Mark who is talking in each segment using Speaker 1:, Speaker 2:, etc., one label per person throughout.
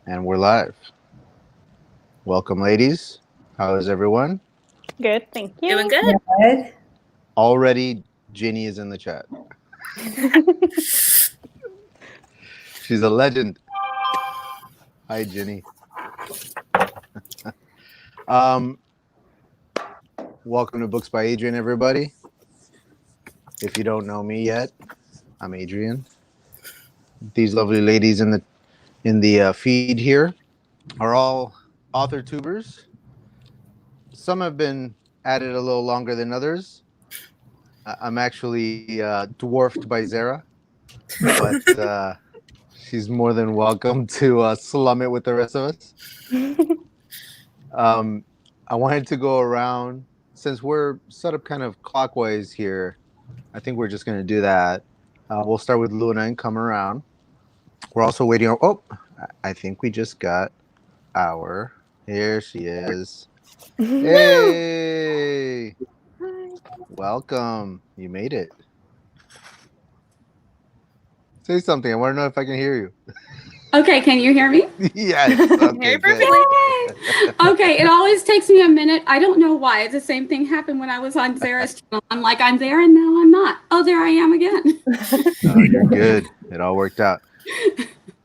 Speaker 1: And we're live. Welcome, ladies. How is everyone?
Speaker 2: Good, thank you.
Speaker 3: Doing good.
Speaker 4: Good.
Speaker 1: Already, Ginny is in the chat. She's a legend. Hi, Ginny. Welcome to Books by Adrian, everybody. If you don't know me yet, I'm Adrian. These lovely ladies in the feed here are all author tubers. Some have been at it a little longer than others. I'm actually dwarfed by Zara, but she's more than welcome to slum it with the rest of us. I wanted to go around, since we're set up kind of clockwise here. I think we're just going to do that. We'll start with Luna and come around. We're also waiting on... Oh, I think we just got our... Here she is. Hey!
Speaker 2: Hi.
Speaker 1: Welcome. You made it. Say something. I want to know if I can hear you.
Speaker 4: Okay, can you hear me?
Speaker 1: Yes. Okay,
Speaker 3: Hear
Speaker 1: good.
Speaker 3: perfectly.
Speaker 4: Okay, it always takes me a minute. I don't know why. It's the same thing happened when I was on Zara's channel. I'm like, I'm there and now I'm not. Oh, there I am again.
Speaker 1: No, you're good. It all worked out.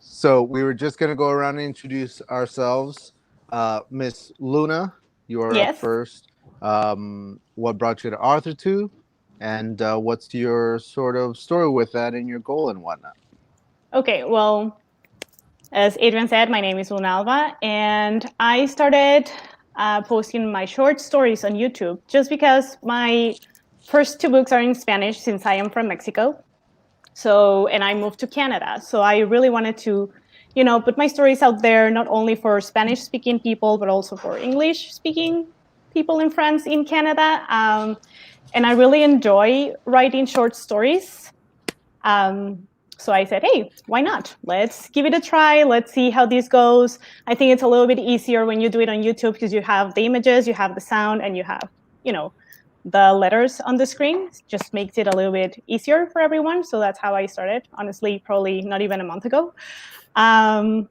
Speaker 1: So we were just going to go around and introduce ourselves. Miss Luna, you are up
Speaker 2: Yes.
Speaker 1: first. What brought you to Authortube? And what's your sort of story with that and your goal and whatnot?
Speaker 2: Okay, well, as Adrian said, my name is Luna Alva, and I started posting my short stories on YouTube just because my first two books are in Spanish since I am from Mexico. And I moved to Canada. So I really wanted to, put my stories out there, not only for Spanish-speaking people, but also for English-speaking people and friends in Canada. And I really enjoy writing short stories. So I said, hey, why not? Let's give it a try. Let's see how this goes. I think it's a little bit easier when you do it on YouTube because you have the images, you have the sound, and you have, the letters on the screen. It just makes it a little bit easier for everyone. So that's how I started, honestly, probably not even a month ago. I'm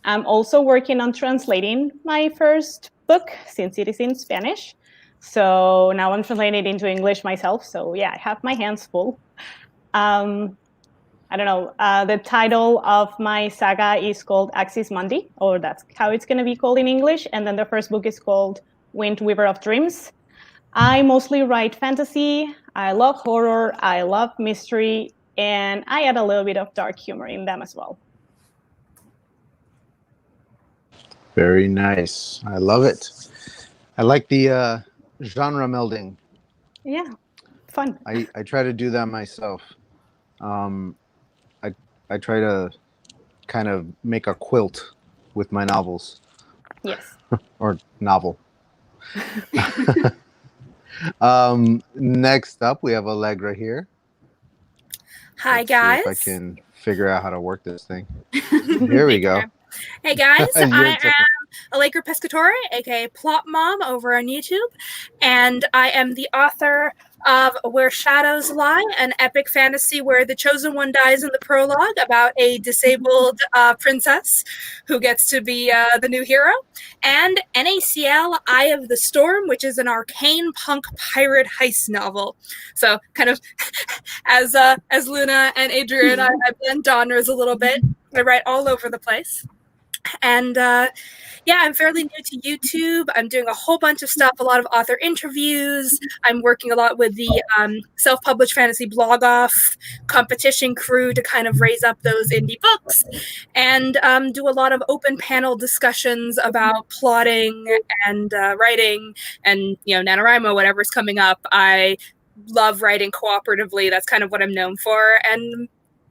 Speaker 2: also working on translating my first book since it is in Spanish. So now I'm translating it into English myself. So yeah, I have my hands full. I don't know, the title of my saga is called Axis Mundi, or that's how it's going to be called in English. And then the first book is called Wind Weaver of Dreams. I mostly write fantasy. I love horror. I love mystery. And I add a little bit of dark humor in them as well.
Speaker 1: Very nice. I love it. I like the genre melding.
Speaker 2: Yeah, fun.
Speaker 1: I try to do that myself. I try to kind of make a quilt with my novels.
Speaker 2: Yes.
Speaker 1: Or novel. Next up, we have Allegra here.
Speaker 3: Hi,
Speaker 1: Let's
Speaker 3: guys.
Speaker 1: see if I can figure out how to work this thing. Here we go.
Speaker 3: Hey, guys.
Speaker 1: Your
Speaker 3: I
Speaker 1: turn.
Speaker 3: am Allegra Pescatore, aka Plot Mom, over on YouTube. And I am the author of Where Shadows Lie, an epic fantasy where the chosen one dies in the prologue about a disabled princess who gets to be the new hero. And NaCl Eye of the Storm, which is an arcane punk pirate heist novel. So kind of as Luna and Adrian, I blend genres a little bit. I write all over the place. And yeah, I'm fairly new to YouTube. I'm doing a whole bunch of stuff, a lot of author interviews. I'm working a lot with the self-published fantasy blog off competition crew to kind of raise up those indie books, and do a lot of open panel discussions about plotting and writing and, NaNoWriMo, whatever's coming up. I love writing cooperatively. That's kind of what I'm known for, and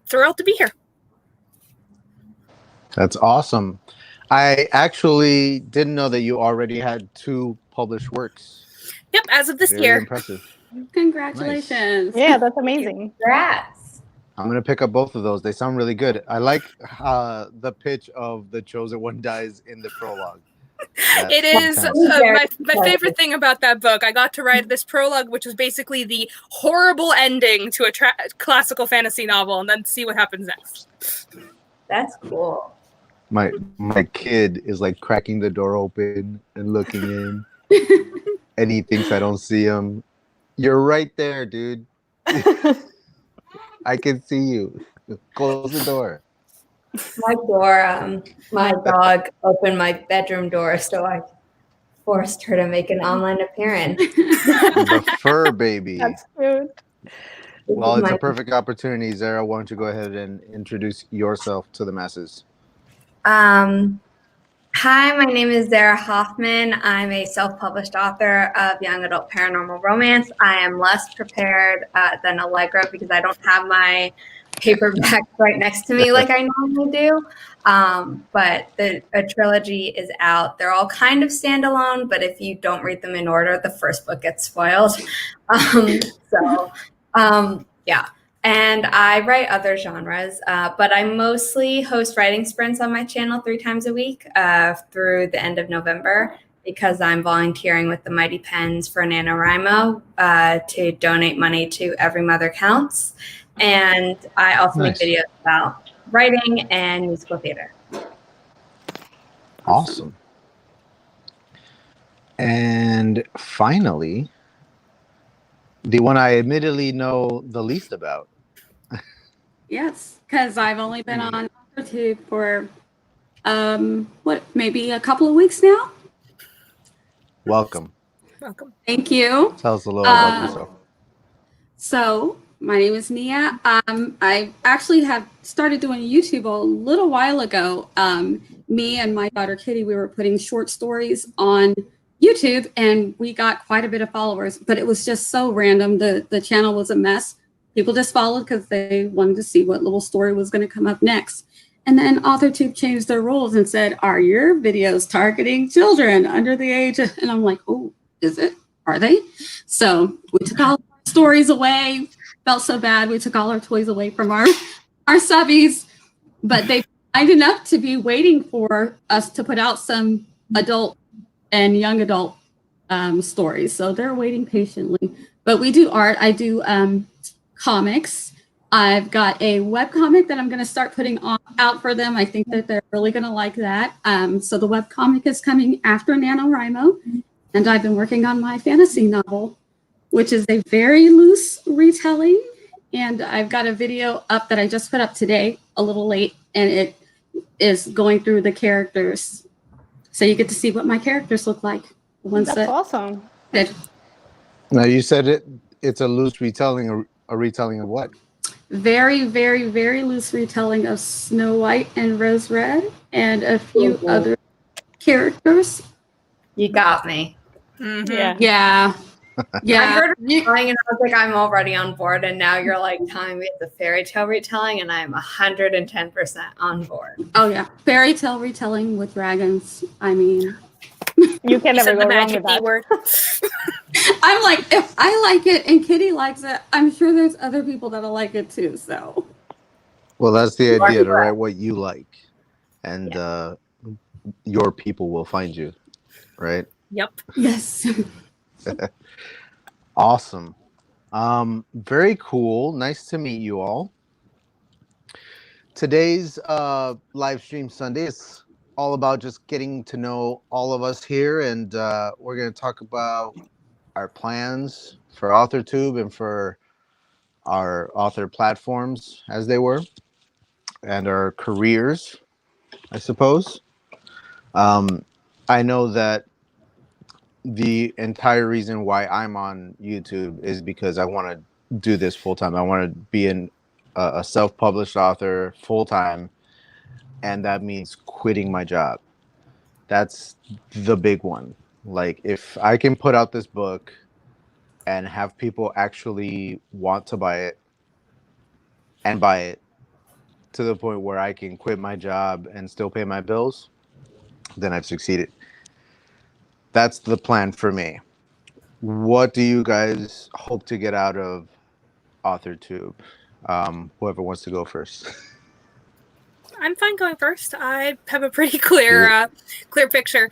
Speaker 3: thrilled to be here.
Speaker 1: That's awesome. I actually didn't know that you already had 2 published works.
Speaker 3: Yep, as of this
Speaker 1: Very
Speaker 3: year.
Speaker 1: impressive.
Speaker 4: Congratulations.
Speaker 2: Yeah, that's amazing.
Speaker 4: Congrats.
Speaker 1: I'm going to pick up both of those. They sound really good. I like the pitch of the chosen one dies in the prologue.
Speaker 3: It is my favorite thing about that book. I got to write this prologue, which was basically the horrible ending to a classical fantasy novel, and then see what happens next.
Speaker 4: That's cool.
Speaker 1: my kid is like cracking the door open and looking in, and he thinks I don't see him. You're right there, dude. I can see you. Close the door.
Speaker 5: My dog opened my bedroom door, so I forced her to make an online appearance.
Speaker 1: The fur baby.
Speaker 2: That's cute.
Speaker 1: Well, it's a perfect opportunity, Zara. Why don't you go ahead and introduce yourself to the masses?
Speaker 5: Hi, my name is Zara Hoffman. I'm a self-published author of young adult paranormal romance. I am less prepared than Allegra because I don't have my paperback right next to me like I normally do. But a trilogy is out. They're all kind of standalone, but if you don't read them in order, the first book gets spoiled. Yeah. And I write other genres, but I mostly host writing sprints on my channel 3 times a week through the end of November because I'm volunteering with the Mighty Pens for NaNoWriMo to donate money to Every Mother Counts. And I also make videos about writing and musical theater.
Speaker 1: Awesome. And finally, the one I admittedly know the least about.
Speaker 4: Yes, because I've only been on Authortube for maybe a couple of weeks now.
Speaker 1: Welcome.
Speaker 4: Thank you.
Speaker 1: Tell us a little about yourself.
Speaker 4: So my name is Nia. I actually have started doing YouTube a little while ago. Me and my daughter Kitty, we were putting short stories on YouTube, and we got quite a bit of followers. But it was just so random. The channel was a mess. People just followed because they wanted to see what little story was going to come up next. And then Authortube changed their rules and said, "Are your videos targeting children under the age of..." And I'm like, "Oh, is it? Are they?" So we took all our stories away. Felt so bad. We took all our toys away from our subbies, but they kind enough to be waiting for us to put out some adult and young adult stories. So they're waiting patiently. But we do art. I do comics. I've got a webcomic that I'm going to start putting out for them. I think that they're really going to like that. So the webcomic is coming after NaNoWriMo. And I've been working on my fantasy novel, which is a very loose retelling. And I've got a video up that I just put up today, a little late, and it is going through the characters. So you get to see what my characters look like.
Speaker 2: That's awesome.
Speaker 1: Now, you said it's a loose retelling. A retelling of what?
Speaker 4: Very, very, very loose retelling of Snow White and Rose Red and a few other characters.
Speaker 5: You got me.
Speaker 2: Mm-hmm.
Speaker 4: Yeah.
Speaker 5: I heard you telling and I was like, I'm already on board. And now you're like telling me it's a fairy tale retelling, and I'm 110% on board.
Speaker 4: Oh yeah, fairy tale retelling with dragons. I mean,
Speaker 2: you can never go wrong with that.
Speaker 3: Word.
Speaker 4: I'm like, if I like it and Kitty likes it, I'm sure there's other people that'll like it too. So,
Speaker 1: well, that's the idea, to write what you like, and your people will find you, right?
Speaker 3: Yep.
Speaker 4: Yes.
Speaker 1: Awesome. Very cool. Nice to meet you all. Today's live stream Sunday is all about just getting to know all of us here, and we're going to talk about our plans for Authortube and for our author platforms as they were, and our careers, I suppose. I know that the entire reason why I'm on YouTube is because I want to do this full time. I want to be a self-published author full time, and that means quitting my job. That's the big one. Like, if I can put out this book and have people actually want to buy it and buy it to the point where I can quit my job and still pay my bills, then I've succeeded. That's the plan for me. What do you guys hope to get out of Authortube? Whoever wants to go first.
Speaker 3: I'm fine going first. I have a pretty clear picture.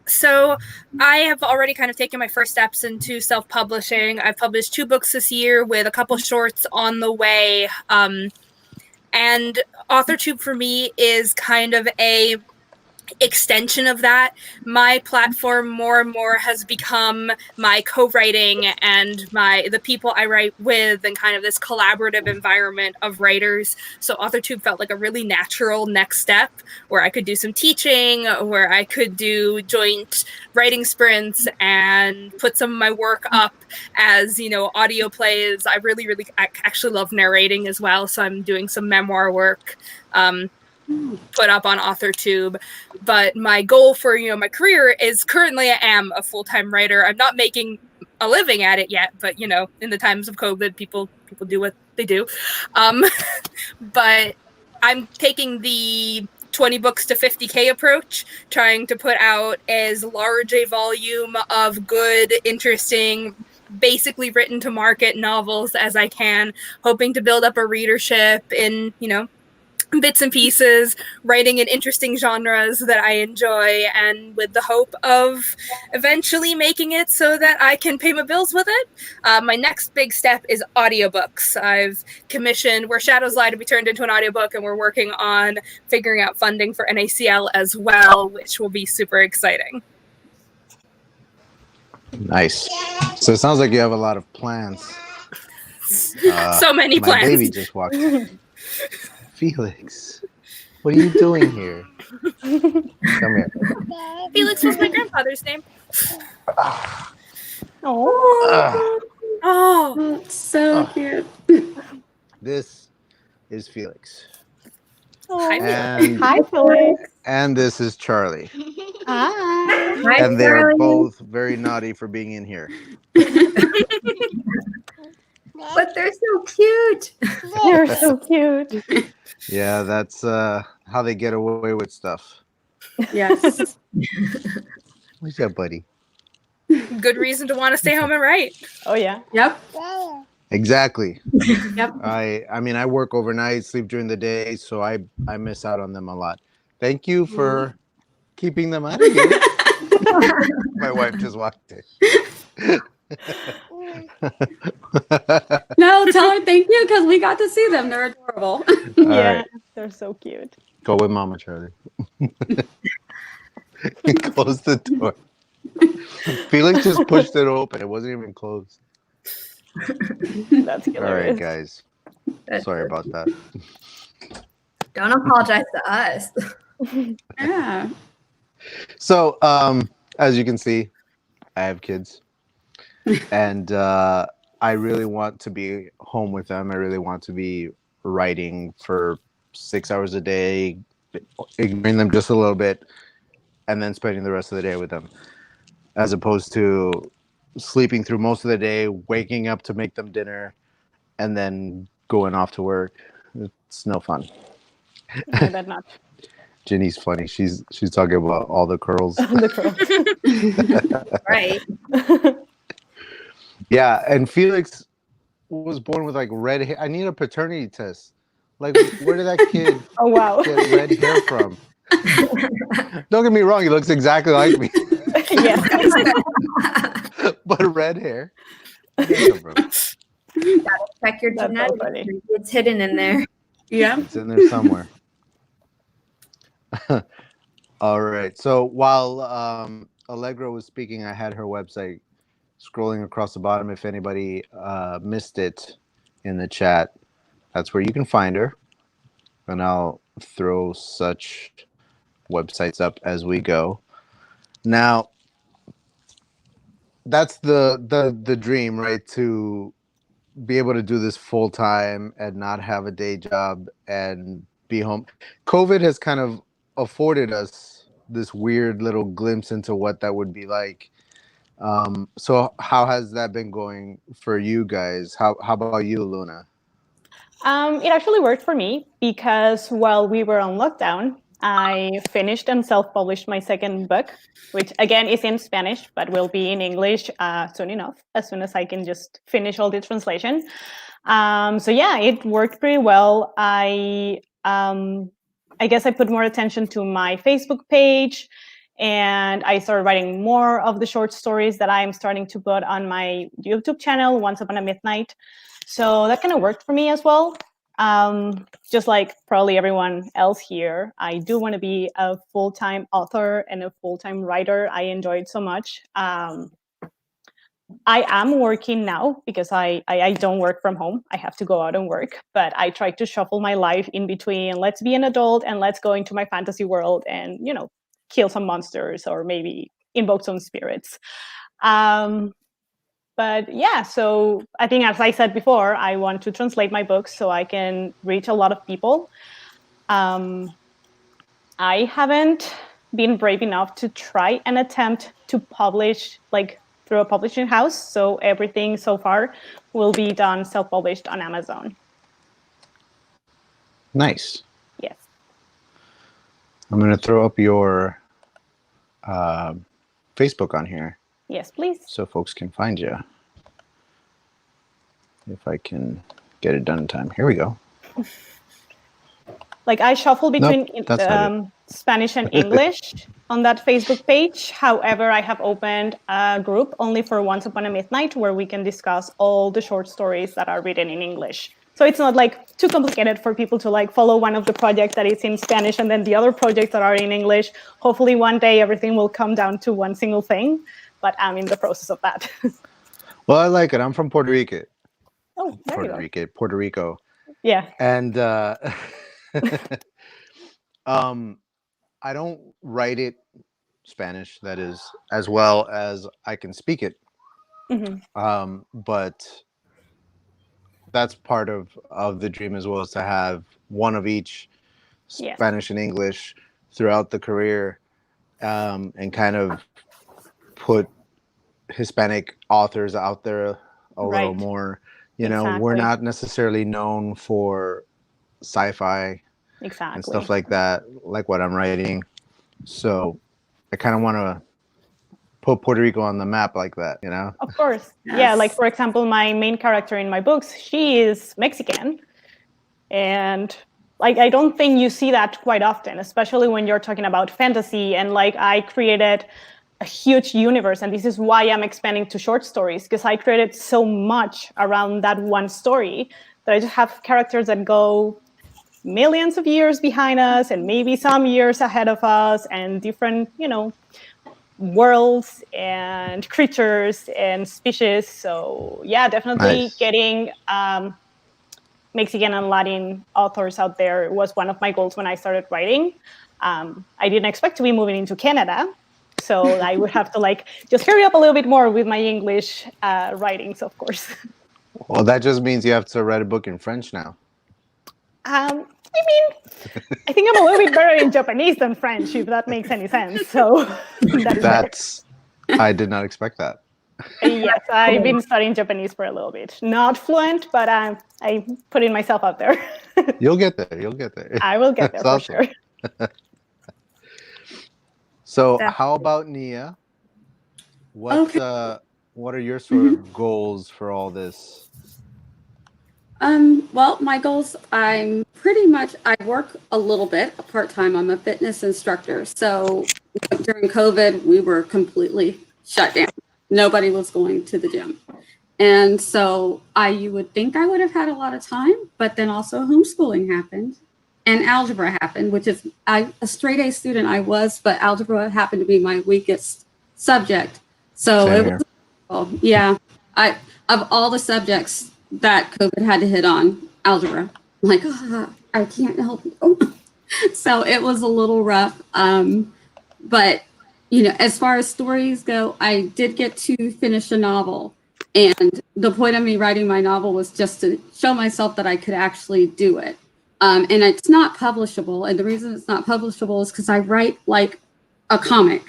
Speaker 3: So I have already kind of taken my first steps into self-publishing. I've published 2 books this year with a couple shorts on the way. And Authortube for me is kind of a extension of that. My platform more and more has become my co-writing and the people I write with, and kind of this collaborative environment of writers. So Authortube felt like a really natural next step where I could do some teaching, where I could do joint writing sprints and put some of my work up as, audio plays. I actually love narrating as well, so I'm doing some memoir work put up on Authortube. But my goal for my career is currently I am a full-time writer. I'm not making a living at it yet, but in the times of COVID, people do what they do. But I'm taking the 20 books to 50K approach, trying to put out as large a volume of good, interesting, basically written to market novels as I can, hoping to build up a readership in bits and pieces, writing in interesting genres that I enjoy, and with the hope of eventually making it so that I can pay my bills with it. My next big step is audiobooks. I've commissioned Where Shadows Lie to be turned into an audiobook, and we're working on figuring out funding for NACL as well, which will be super exciting.
Speaker 1: Nice. So it sounds like you have a lot of plans.
Speaker 3: So many plans.
Speaker 1: My baby just walked in. Felix, what are you doing here? Come here.
Speaker 3: Felix was my grandfather's name.
Speaker 4: Oh, so cute.
Speaker 1: This is Felix.
Speaker 2: Hi, Felix.
Speaker 1: And this is Charlie.
Speaker 2: Hi.
Speaker 5: Hi,
Speaker 1: And they're
Speaker 5: Charlie.
Speaker 1: both very naughty for being in here.
Speaker 5: But they're so cute.
Speaker 2: You're so cute.
Speaker 1: Yeah, that's how they get away with stuff.
Speaker 4: Yes.
Speaker 1: What's up, buddy?
Speaker 3: Good reason to want to stay home and write.
Speaker 2: Oh, yeah.
Speaker 4: Yep.
Speaker 1: Exactly.
Speaker 4: Yep.
Speaker 1: I mean, I work overnight, sleep during the day, so I miss out on them a lot. Thank you for keeping them out of here. My wife just walked in.
Speaker 4: No, tell her thank you because we got to see them. They're adorable.
Speaker 2: Yeah,
Speaker 1: right.
Speaker 2: they're so cute.
Speaker 1: Go with Mama, Charlie. Close the door. Felix just pushed it open. It wasn't even closed.
Speaker 2: That's hilarious.
Speaker 1: All right, guys.
Speaker 5: That's
Speaker 1: Sorry
Speaker 5: so
Speaker 1: about
Speaker 5: cute.
Speaker 1: that.
Speaker 5: Don't apologize to us.
Speaker 4: Yeah.
Speaker 1: So, as you can see, I have kids. And I really want to be home with them. I really want to be writing for 6 hours a day, ignoring them just a little bit, and then spending the rest of the day with them, as opposed to sleeping through most of the day, waking up to make them dinner, and then going off to work. It's no fun.
Speaker 2: I bet not.
Speaker 1: Ginny's funny. She's talking about all the curls.
Speaker 2: The curls.
Speaker 5: Right.
Speaker 1: Yeah, and Felix was born with like red hair. I need a paternity test. Like, where did that kid
Speaker 2: Oh, wow.
Speaker 1: get red hair from? Don't get me wrong, he looks exactly like me,
Speaker 2: Yes.
Speaker 1: but red hair. Where did that come from?
Speaker 5: Check your
Speaker 2: That's so
Speaker 5: genetics.
Speaker 2: funny.
Speaker 5: It's hidden in there.
Speaker 4: Yeah.
Speaker 1: It's in there somewhere. All right. So while Allegra was speaking, I had her website scrolling across the bottom. If anybody missed it in the chat, that's where you can find her. And I'll throw such websites up as we go. Now, that's the dream, right? To be able to do this full time and not have a day job and be home. COVID has kind of afforded us this weird little glimpse into what that would be like. So how has that been going for you guys? How about you, Luna?
Speaker 2: It actually worked for me because while we were on lockdown, I finished and self-published my second book, which again is in Spanish, but will be in English soon enough, as soon as I can just finish all the translation. So yeah, it worked pretty well. I guess I put more attention to my Facebook page, and I started writing more of the short stories that I'm starting to put on my YouTube channel, Once Upon a Midnight. So that kind of worked for me as well. Just like probably everyone else here, I do want to be a full-time author and a full-time writer. I enjoy it so much. I am working now because I don't work from home. I have to go out and work, but I try to shuffle my life in between. Let's be an adult and let's go into my fantasy world and, you know, kill some monsters or maybe invoke some spirits. But yeah, so I think, as I said before, I want to translate my books so I can reach a lot of people. I haven't been brave enough to try and attempt to publish like through a publishing house. So everything so far will be done self-published on Amazon.
Speaker 1: Nice.
Speaker 2: Yes.
Speaker 1: I'm going to throw up your Facebook on here.
Speaker 2: Yes, please.
Speaker 1: So folks can find you. If I can get it done in time. Here we go.
Speaker 2: Like I shuffle between Spanish and English on that Facebook page. However, I have opened a group only for Once Upon a Midnight where we can discuss all the short stories that are written in English. So it's not like too complicated for people to like follow one of the projects that is in Spanish and then the other projects that are in English. Hopefully one day everything will come down to one single thing, but I'm in the process of that.
Speaker 1: Well, I like it. I'm from Puerto Rico.
Speaker 2: Oh,
Speaker 1: Puerto Rico.
Speaker 2: Yeah.
Speaker 1: And I don't write it Spanish, that is, as well as I can speak it. Mm-hmm. But that's part of the dream as well, is to have one of each, Spanish and English, throughout the career, and kind of put Hispanic authors out there a little more. You know, we're not necessarily known for sci-fi and stuff like that, like what I'm writing. So I kind of want to put Puerto Rico on the map like that, you know?
Speaker 2: Of course. Yes. Yeah, like, for example, my main character in my books, she is Mexican. And like, I don't think you see that quite often, especially when you're talking about fantasy. And like, I created a huge universe, and this is why I'm expanding to short stories, because I created so much around that one story that I just have characters that go millions of years behind us and maybe some years ahead of us, and different, you know, worlds and creatures and species. So yeah, definitely getting Mexican and Latin authors out there was one of my goals when I started writing. I didn't expect to be moving into Canada, so I would have to like just hurry up a little bit more with my English writings, of course.
Speaker 1: Well, that just means you have to write a book in French now.
Speaker 2: I mean, I think I'm a little bit better in Japanese than French, if that makes any sense. So
Speaker 1: I did not expect that.
Speaker 2: Yes, I've been studying Japanese for a little bit. Not fluent, but I'm putting myself out there.
Speaker 1: You'll get there. You'll get there.
Speaker 2: I will get there for sure.
Speaker 1: So how about Nia? What are your sort of goals for all this?
Speaker 4: Well, my goals, I work a little bit part-time. I'm a fitness instructor. So during COVID, we were completely shut down. Nobody was going to the gym. And so you would think I would have had a lot of time, but then also homeschooling happened and algebra happened, which is a straight A student I was, but algebra happened to be my weakest subject. So of all the subjects that COVID had to hit on, algebra, I'm like, I can't help you. So it was a little rough. But, you know, as far as stories go, I did get to finish a novel. And the point of me writing my novel was just to show myself that I could actually do it. And it's not publishable. And the reason it's not publishable is because I write like a comic,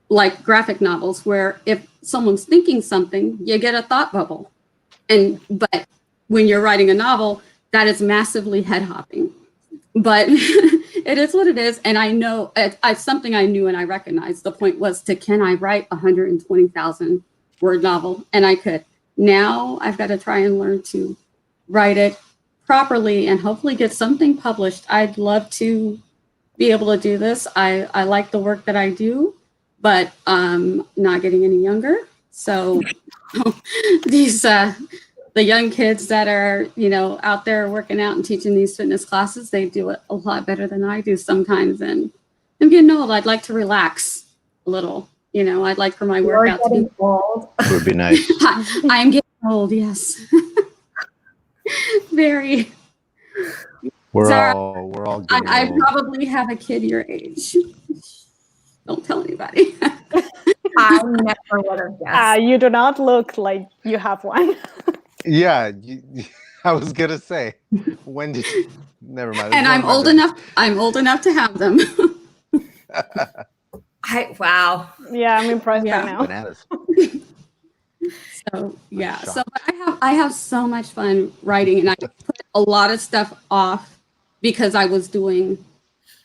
Speaker 4: like graphic novels, where if someone's thinking something, you get a thought bubble. But when you're writing a novel, that is massively head hopping. But it is what it is. And I know it's something I knew and I recognized. The point was can I write 120,000 word novel? And I could. Now I've got to try and learn to write it properly and hopefully get something published. I'd love to be able to do this. I like the work that I do, but not getting any younger. So these the young kids that are, out there working out and teaching these fitness classes, they do it a lot better than I do sometimes. And I'm getting old. I'd like to relax a little. I'd like for my workout to be
Speaker 5: old.
Speaker 1: Would be nice.
Speaker 4: I'm getting old, yes. Very.
Speaker 1: We're
Speaker 4: Zara,
Speaker 1: all getting
Speaker 4: I
Speaker 1: old.
Speaker 4: probably have a kid your age. Don't tell anybody.
Speaker 5: I never would have guessed.
Speaker 2: You do not look like you have one.
Speaker 1: Yeah, I was gonna say, when did you, never mind.
Speaker 4: And I'm old enough. I'm old enough to have them.
Speaker 5: Wow.
Speaker 2: Yeah, I'm impressed
Speaker 4: Yeah.
Speaker 2: right now.
Speaker 1: Bananas.
Speaker 4: So yeah.
Speaker 1: I'm
Speaker 4: So I have so much fun writing, and I put a lot of stuff off because I was doing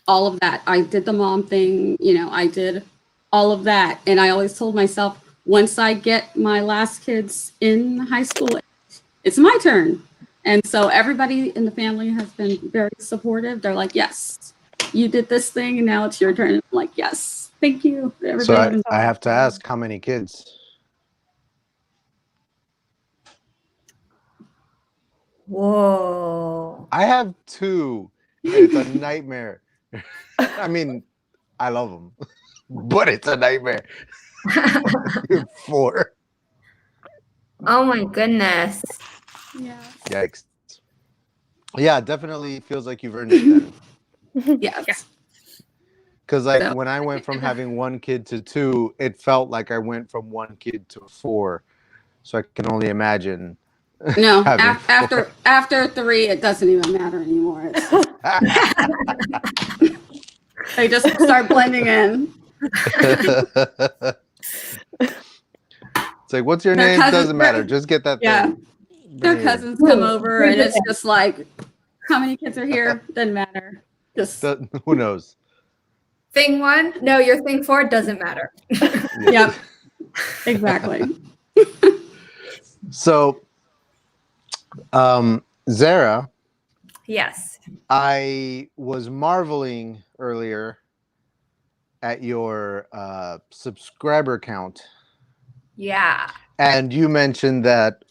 Speaker 4: all of that. I did the mom thing. I did all of that, and I always told myself, once I get my last kids in high school, it's my turn. And so everybody in the family has been very supportive. They're like, yes, you did this thing, and now it's your turn. I'm like, yes, thank you.
Speaker 1: So
Speaker 4: Everybody.
Speaker 1: I have to ask, how many kids?
Speaker 5: Whoa.
Speaker 1: I have 2. And it's a nightmare. I mean, I love them, but it's a nightmare. 4.
Speaker 5: Oh my goodness.
Speaker 4: Yeah.
Speaker 1: Yikes. Yeah, it definitely feels like you've earned it then.
Speaker 4: Yes.
Speaker 3: Yeah.
Speaker 1: Because like
Speaker 4: So-
Speaker 1: when I went from having 1 kid to 2, it felt like I went from 1 kid to 4. So I can only imagine.
Speaker 4: No,
Speaker 1: Having
Speaker 4: after 3, it doesn't even matter anymore. They just start blending in.
Speaker 1: It's like, what's your
Speaker 4: Their
Speaker 1: name?
Speaker 4: cousins-
Speaker 1: Doesn't matter. Just get that
Speaker 4: Yeah.
Speaker 1: thing.
Speaker 4: Their
Speaker 1: Bring it in.
Speaker 4: cousins come over, and it's just like, how many kids are here? Doesn't matter. Just
Speaker 1: Who knows?
Speaker 5: Thing 1? No, your thing 4 doesn't matter.
Speaker 4: yep, exactly.
Speaker 1: So, Zara,
Speaker 5: Yes.
Speaker 1: I was marveling earlier at your subscriber count,
Speaker 5: Yeah.
Speaker 1: and you mentioned that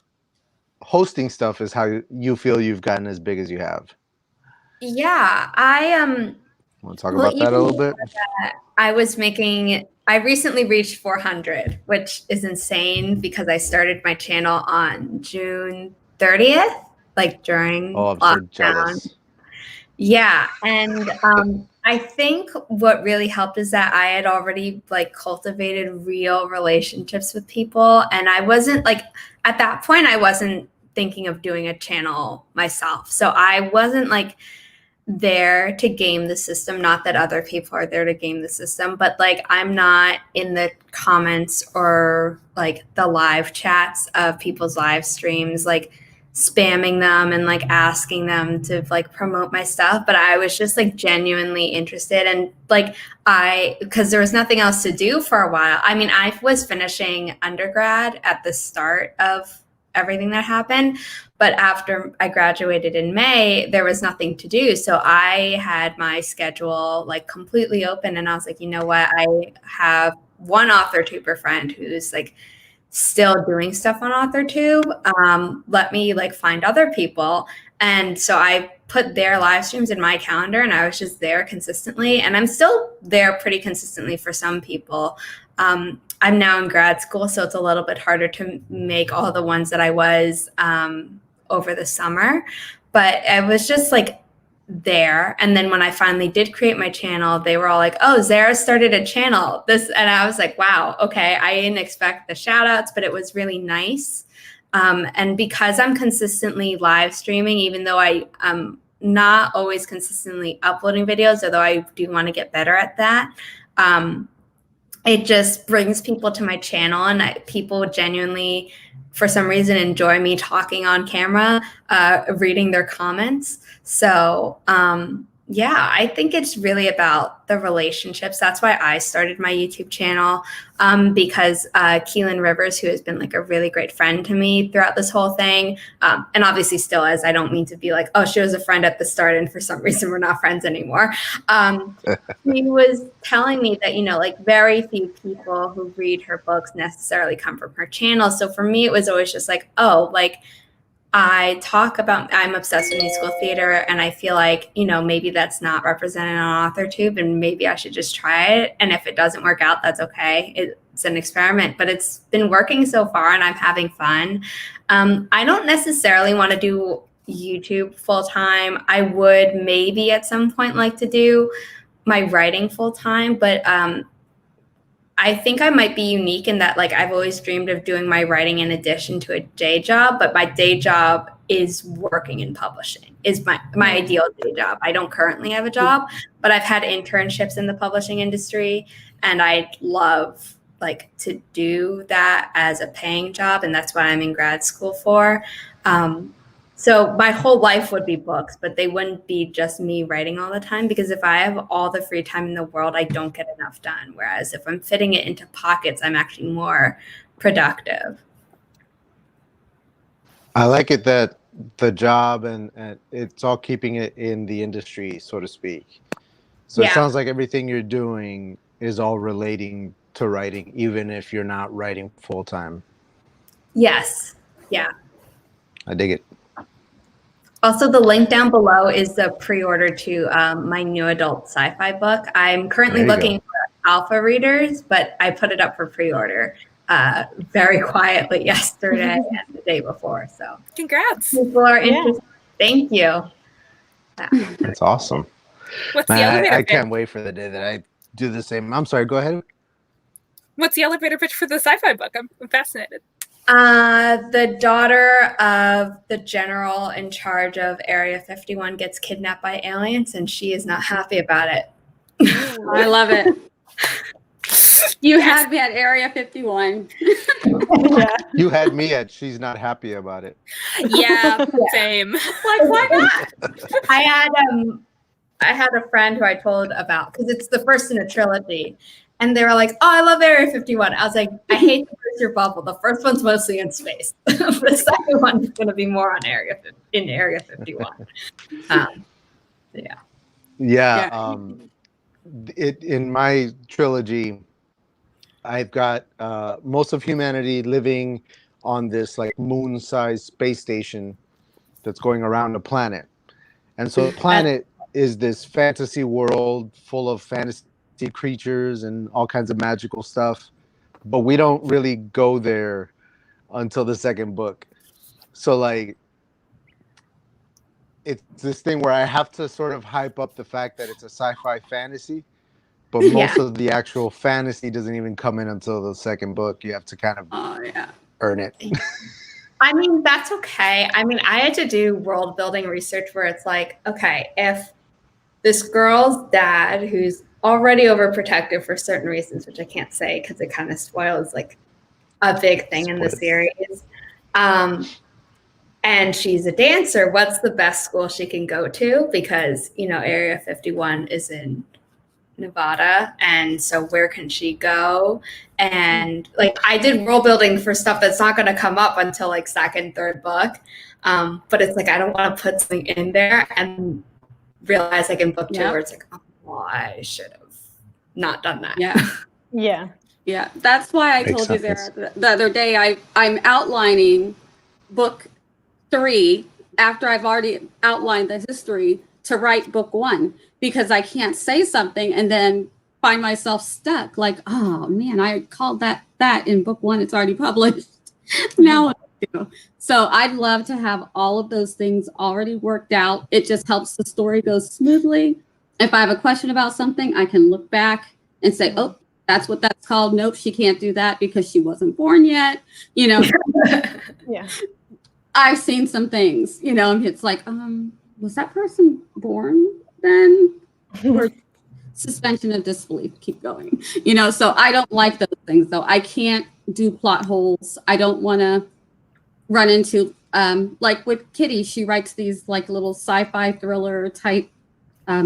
Speaker 1: hosting stuff is how you feel you've gotten as big as you have.
Speaker 5: Yeah.
Speaker 1: Want to talk
Speaker 5: Well,
Speaker 1: about that a
Speaker 5: even
Speaker 1: little bit?
Speaker 5: I recently reached 400, which is insane because I started my channel on June 30th, like during
Speaker 1: Oh, I'm so
Speaker 5: lockdown.
Speaker 1: jealous.
Speaker 5: Yeah, and I think what really helped is that I had already like cultivated real relationships with people, and I wasn't like at that point I wasn't thinking of doing a channel myself. So I wasn't like there to game the system, not that other people are there to game the system, but like I'm not in the comments or like the live chats of people's live streams like spamming them and like asking them to like promote my stuff, but I was just like genuinely interested, and like because there was nothing else to do for a while. I mean, I was finishing undergrad at the start of everything that happened, but after I graduated in May, there was nothing to do. So I had my schedule like completely open, and I was like, you know what? I have one Authortuber friend who's like still doing stuff on Authortube. Let me like find other people. And so I put their live streams in my calendar, and I was just there consistently. And I'm still there pretty consistently for some people. I'm now in grad school, so it's a little bit harder to make all the ones that I was over the summer. But I was just like there. And then when I finally did create my channel, they were all like, oh, Zara started a channel. And I was like, wow, okay. I didn't expect the shout outs, but it was really nice. And because I'm consistently live streaming, even though I'm not always consistently uploading videos, although I do want to get better at that, it just brings people to my channel, and people genuinely, for some reason, enjoy me talking on camera, reading their comments. So yeah, I think it's really about the relationships. That's why I started my YouTube channel, because Keelan Rivers, who has been like a really great friend to me throughout this whole thing, and obviously still is. I don't mean to be like, oh, she was a friend at the start and for some reason we're not friends anymore. He was telling me that, you know, like very few people who read her books necessarily come from her channel. So for me, it was always just like, oh, like I talk about, I'm obsessed with musical theater, and I feel like, you know, maybe that's not represented on Authortube, and maybe I should just try it. And if it doesn't work out, that's okay. It's an experiment, but it's been working so far, and I'm having fun. I don't necessarily want to do YouTube full time. I would maybe at some point like to do my writing full time, but I think I might be unique in that, like, I've always dreamed of doing my writing in addition to a day job, but my day job is working in publishing, is my ideal day job. I don't currently have a job, but I've had internships in the publishing industry, and I'd love like to do that as a paying job, and that's what I'm in grad school for. So my whole life would be books, but they wouldn't be just me writing all the time, because if I have all the free time in the world, I don't get enough done. Whereas if I'm fitting it into pockets, I'm actually more productive.
Speaker 1: I like it that the job and it's all keeping it in the industry, so to speak. So it sounds like everything you're doing is all relating to writing, even if you're not writing full time.
Speaker 5: Yes. Yeah.
Speaker 1: I dig it.
Speaker 5: Also, the link down below is the pre-order to my new adult sci-fi book. I'm currently looking for alpha readers, but I put it up for pre-order very quietly yesterday and the day before. So
Speaker 3: congrats.
Speaker 5: People are interested. Thank you.
Speaker 1: That's awesome.
Speaker 3: What's the elevator
Speaker 1: I
Speaker 3: pitch?
Speaker 1: can't wait for the day that I do the same. I'm sorry, go ahead.
Speaker 3: What's the elevator pitch for the sci-fi book? I'm fascinated.
Speaker 5: The daughter of the general in charge of Area 51 gets kidnapped by aliens, and she is not happy about it.
Speaker 4: I love it. You had me at Area 51.
Speaker 2: Yeah.
Speaker 1: You had me at she's not happy about it.
Speaker 3: Yeah, same.
Speaker 4: Like, why not?
Speaker 5: I had a friend who I told about, because it's the first in a trilogy, and they were like, "Oh, I love Area 51." I was like, "I hate to burst your bubble. The first one's mostly in space. The second one is going to be more on Area 51."
Speaker 1: Yeah. In my trilogy, I've got most of humanity living on this like moon-sized space station that's going around the planet, and so the planet is this fantasy world full of fantasy creatures and all kinds of magical stuff, but we don't really go there until the second book. So like it's this thing where I have to sort of hype up the fact that it's a sci-fi fantasy, but most of the actual fantasy doesn't even come in until the second book. You have to kind of earn it.
Speaker 5: I mean, that's okay. I mean, I had to do world building research where it's like, okay, if this girl's dad, who's already overprotective for certain reasons, which I can't say because it kind of spoils like a big thing in the series, and she's a dancer, what's the best school she can go to? Because, you know, Area 51 is in Nevada, and so where can she go? And like, I did world building for stuff that's not going to come up until like second, third book, but it's like I don't want to put something in there and realize like in book 2 where it's like, oh, well, I should have not done that.
Speaker 4: Yeah, that's why I told you there the other day. I'm outlining book 3 after I've already outlined the history to write book 1, because I can't say something and then find myself stuck. Like, oh man, I called that in book 1. It's already published. Now what do I do? So I'd love to have all of those things already worked out. It just helps the story go smoothly. If I have a question about something, I can look back and say, oh, that's what that's called. Nope, she can't do that because she wasn't born yet. You know, I've seen some things, you know, and it's like, was that person born then? Or suspension of disbelief, keep going. You know, so I don't like those things, though. I can't do plot holes. I don't want to run into, like with Kitty, she writes these like little sci-fi thriller type,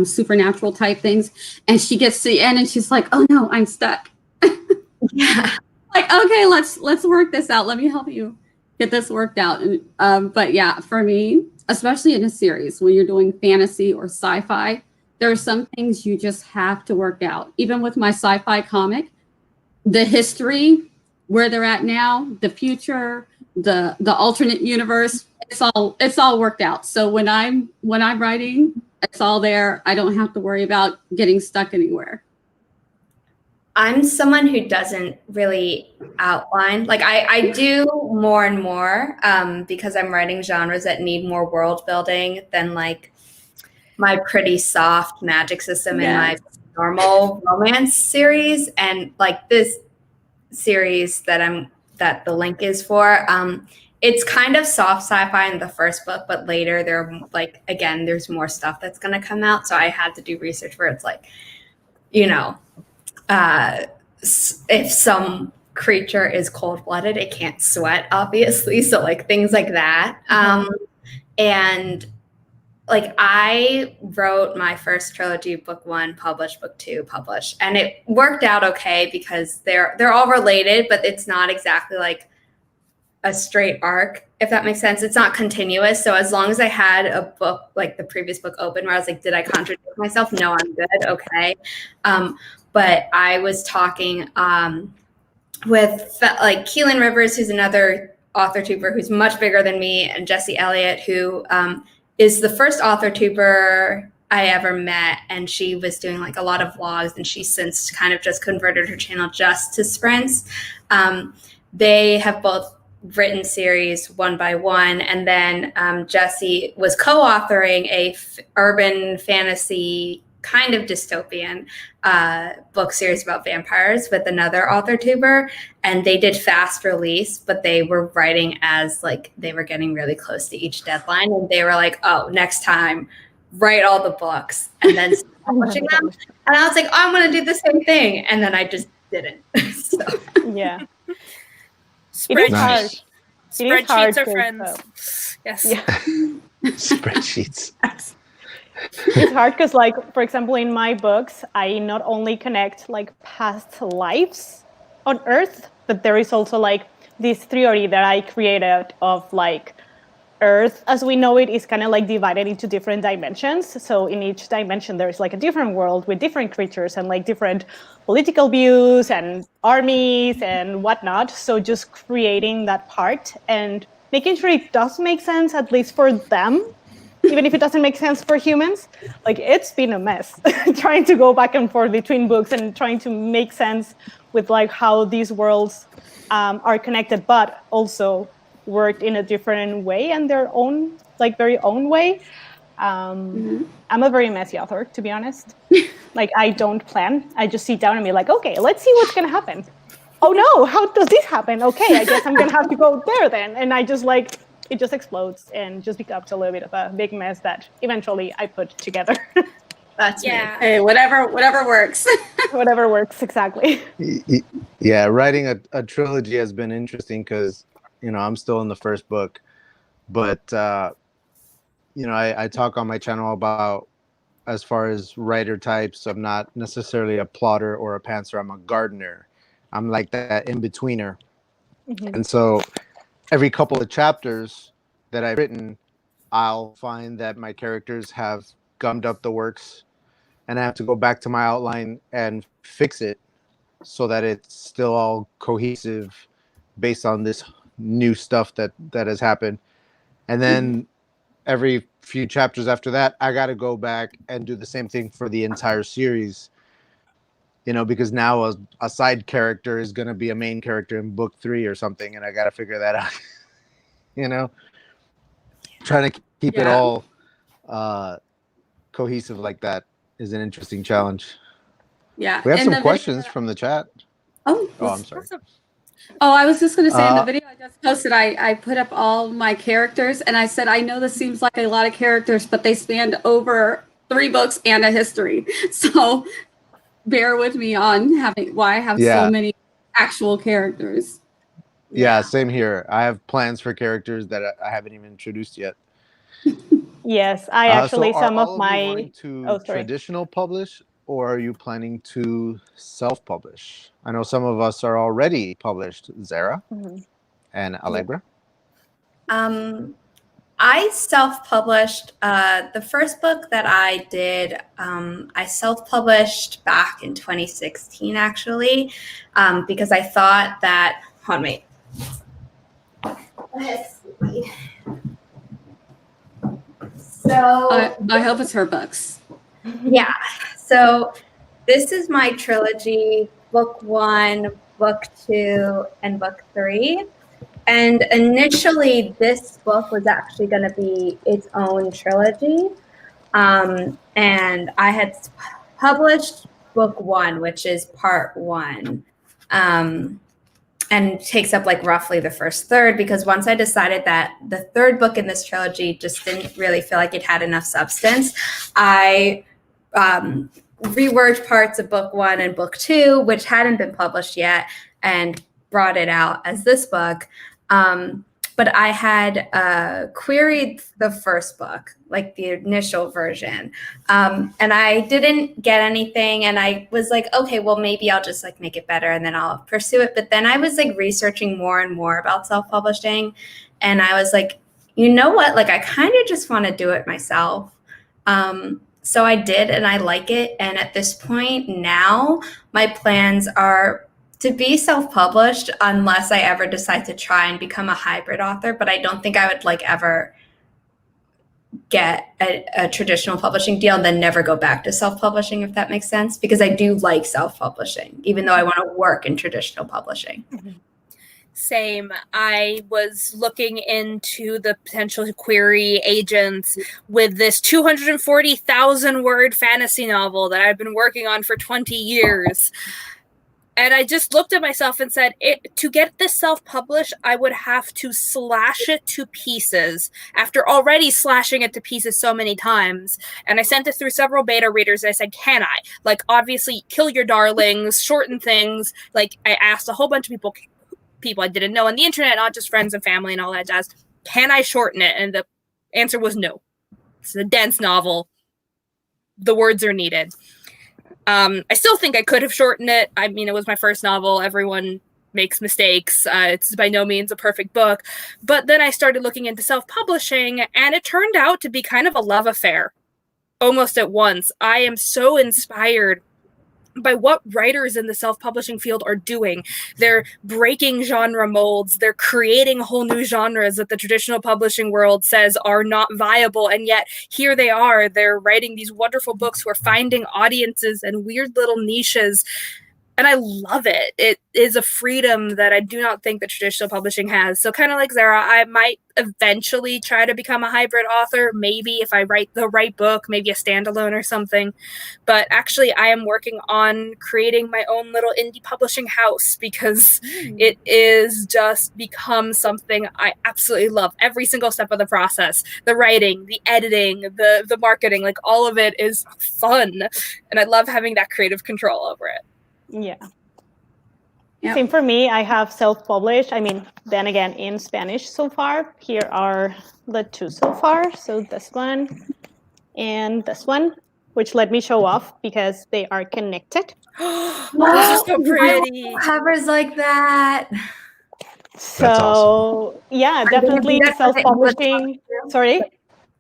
Speaker 4: supernatural type things. And she gets to the end and she's like, oh no, I'm stuck. Like, okay, let's work this out. Let me help you get this worked out. And, but yeah, for me, especially in a series, when you're doing fantasy or sci-fi, there are some things you just have to work out. Even with my sci-fi comic, the history, where they're at now, the future, the alternate universe, it's all worked out. So when I'm writing, it's all there. I don't have to worry about getting stuck anywhere.
Speaker 5: I'm someone who doesn't really outline. Like I do more and more because I'm writing genres that need more world building than like my pretty soft magic system in my normal romance series. And like this series that the link is for, it's kind of soft sci-fi in the first book, but later there's more stuff that's going to come out. So I had to do research where it's like, you know, if some creature is cold-blooded, it can't sweat, obviously. So like things like that. And like I wrote my first trilogy, book 1 published, book 2 published, and it worked out okay because they're all related, but it's not exactly like a straight arc, if that makes sense. It's not continuous. So as long as I had a book like the previous book open where I was like, did I contradict myself? No, I'm good. Okay. But I was talking with like Keelan Rivers, who's another author-tuber who's much bigger than me, and Jessie Elliott, who is the first author-tuber I ever met. And she was doing like a lot of vlogs, and she's since kind of just converted her channel just to sprints. They have both written series one by one, and then Jessie was co-authoring a urban fantasy kind of dystopian book series about vampires with another author-tuber, and they did fast release, but they were writing as like they were getting really close to each deadline, and they were like, oh, next time write all the books and then publishing them. And I was like, oh, I'm going to do the same thing, and then I just didn't. So
Speaker 2: Yeah.
Speaker 3: Spreadsheets.
Speaker 2: It is hard.
Speaker 3: Spreadsheets are
Speaker 2: to-
Speaker 3: friends. Yes.
Speaker 2: Yeah.
Speaker 1: Spreadsheets.
Speaker 2: It's hard because, like, for example, in my books, I not only connect like past lives on Earth, but there is also like this theory that I created of like Earth as we know it is kind of like divided into different dimensions. So in each dimension, there's like a different world with different creatures and like different political views and armies and whatnot. So just creating that part and making sure it does make sense, at least for them, even if it doesn't make sense for humans. Like, it's been a mess trying to go back and forth between books and trying to make sense with like how these worlds are connected, but also worked in a different way and their own, like, very own way. I'm a very messy author, to be honest. Like, I don't plan. I just sit down and be like, okay, let's see what's going to happen. Oh no, how does this happen? Okay, I guess I'm going to have to go there then. And I just like, it just explodes and just becomes a little bit of a big mess that eventually I put together.
Speaker 5: that's
Speaker 3: Yeah.
Speaker 4: Hey, whatever works.
Speaker 2: Whatever works, exactly.
Speaker 1: Yeah, writing a trilogy has been interesting because, you know, I'm still in the first book, but you know, I talk on my channel about, as far as writer types, I'm not necessarily a plotter or a pantser. I'm a gardener. I'm like that in-betweener. And so every couple of chapters that I've written, I'll find that my characters have gummed up the works, and I have to go back to my outline and fix it so that it's still all cohesive based on this new stuff that has happened. And then every few chapters after that, I got to go back and do the same thing for the entire series, you know, because now a side character is going to be a main character in book 3 or something, and I got to figure that out. You know, trying to keep it all cohesive like that is an interesting challenge.
Speaker 4: Yeah.
Speaker 1: We have
Speaker 4: And
Speaker 1: some questions from the chat.
Speaker 4: Oh,
Speaker 1: I'm sorry.
Speaker 4: Oh, I was just going to say in the video I just posted, I put up all my characters, and I said, I know this seems like a lot of characters, but they spanned over 3 books and a history. So bear with me on why I have so many actual characters.
Speaker 1: Yeah, same here. I have plans for characters that I haven't even introduced yet.
Speaker 2: Yes, I actually,
Speaker 1: so
Speaker 2: some
Speaker 1: are all
Speaker 2: of my...
Speaker 1: you wanting to traditional publish, or are you planning to self-publish? I know some of us are already published, Zara and Allegra.
Speaker 5: I self-published the first book that I did. I self-published back in 2016, actually, because I thought that. Hold on, wait. Let's see. So
Speaker 4: I hope it's her books.
Speaker 5: yeah, so this is my trilogy, book 1, book 2, and book 3. And initially, this book was actually going to be its own trilogy. And I had published book 1, which is part 1, and takes up like roughly the first third, because once I decided that the third book in this trilogy just didn't really feel like it had enough substance, I reworked parts of book 1 and book 2, which hadn't been published yet, and brought it out as this book. But I had queried the first book, like the initial version, and I didn't get anything. And I was like, okay, well, maybe I'll just like make it better and then I'll pursue it. But then I was like researching more and more about self-publishing. And I was like, you know what? Like, I kind of just want to do it myself. So I did, and I like it. And at this point now, my plans are to be self-published unless I ever decide to try and become a hybrid author. But I don't think I would like ever get a traditional publishing deal and then never go back to self-publishing, if that makes sense, because I do like self-publishing, even though I want to work in traditional publishing.
Speaker 3: Same. I was looking into the potential to query agents with this 240,000 word fantasy novel that I've been working on for 20 years. And I just looked at myself and said, to get this self-published, I would have to slash it to pieces after already slashing it to pieces so many times. And I sent it through several beta readers. And I said, can I? Like, obviously, kill your darlings, shorten things. Like, I asked a whole bunch of people I didn't know on the internet, not just friends and family and all that jazz. Can I shorten it? And the answer was no. It's a dense novel. The words are needed. I still think I could have shortened it. I mean, it was my first novel. Everyone makes mistakes. It's by no means a perfect book. But then I started looking into self-publishing, and it turned out to be kind of a love affair almost at once. I am so inspired by what writers in the self-publishing field are doing. They're breaking genre molds. They're creating whole new genres that the traditional publishing world says are not viable. And yet here they are. They're writing these wonderful books who are finding audiences and weird little niches. And I love it. It is a freedom that I do not think that traditional publishing has. So kind of like Zara, I might eventually try to become a hybrid author. Maybe if I write the right book, maybe a standalone or something. But actually, I am working on creating my own little indie publishing house because it is just become something I absolutely love. Every single step of the process, the writing, the editing, the marketing, like all of it is fun. And I love having that creative control over it.
Speaker 2: Yeah.
Speaker 4: Yep.
Speaker 2: Same for me. I have self-published. I mean, then again, in Spanish so far. Here are the two so far. So this one and this one, which let me show off because they are connected.
Speaker 3: Those are so pretty.
Speaker 5: Covers like that.
Speaker 2: So
Speaker 1: awesome.
Speaker 2: yeah, definitely self-publishing. Sorry?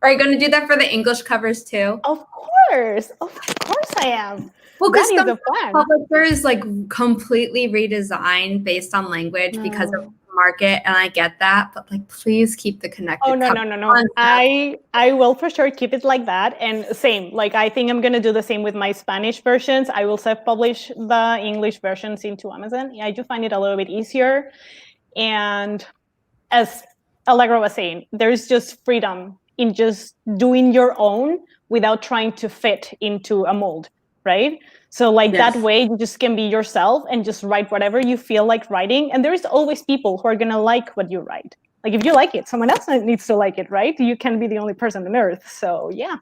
Speaker 5: Are you going to do that for the English covers too?
Speaker 2: Of course I am.
Speaker 5: Well, because
Speaker 2: That is
Speaker 5: some
Speaker 2: the plan.
Speaker 5: publishers like completely redesign based on language because of market, and I get that, but like, please keep the connected.
Speaker 2: Oh no. I will for sure keep it like that. And same, like I think I'm gonna do the same with my Spanish versions. I will self-publish the English versions into Amazon. I do find it a little bit easier. And as Allegra was saying, there's just freedom in just doing your own without trying to fit into a mold, right? So like that way you just can be yourself and just write whatever you feel like writing. And there is always people who are going to like what you write. Like if you like it, someone else needs to like it, right? You can't be the only person on earth. So yeah,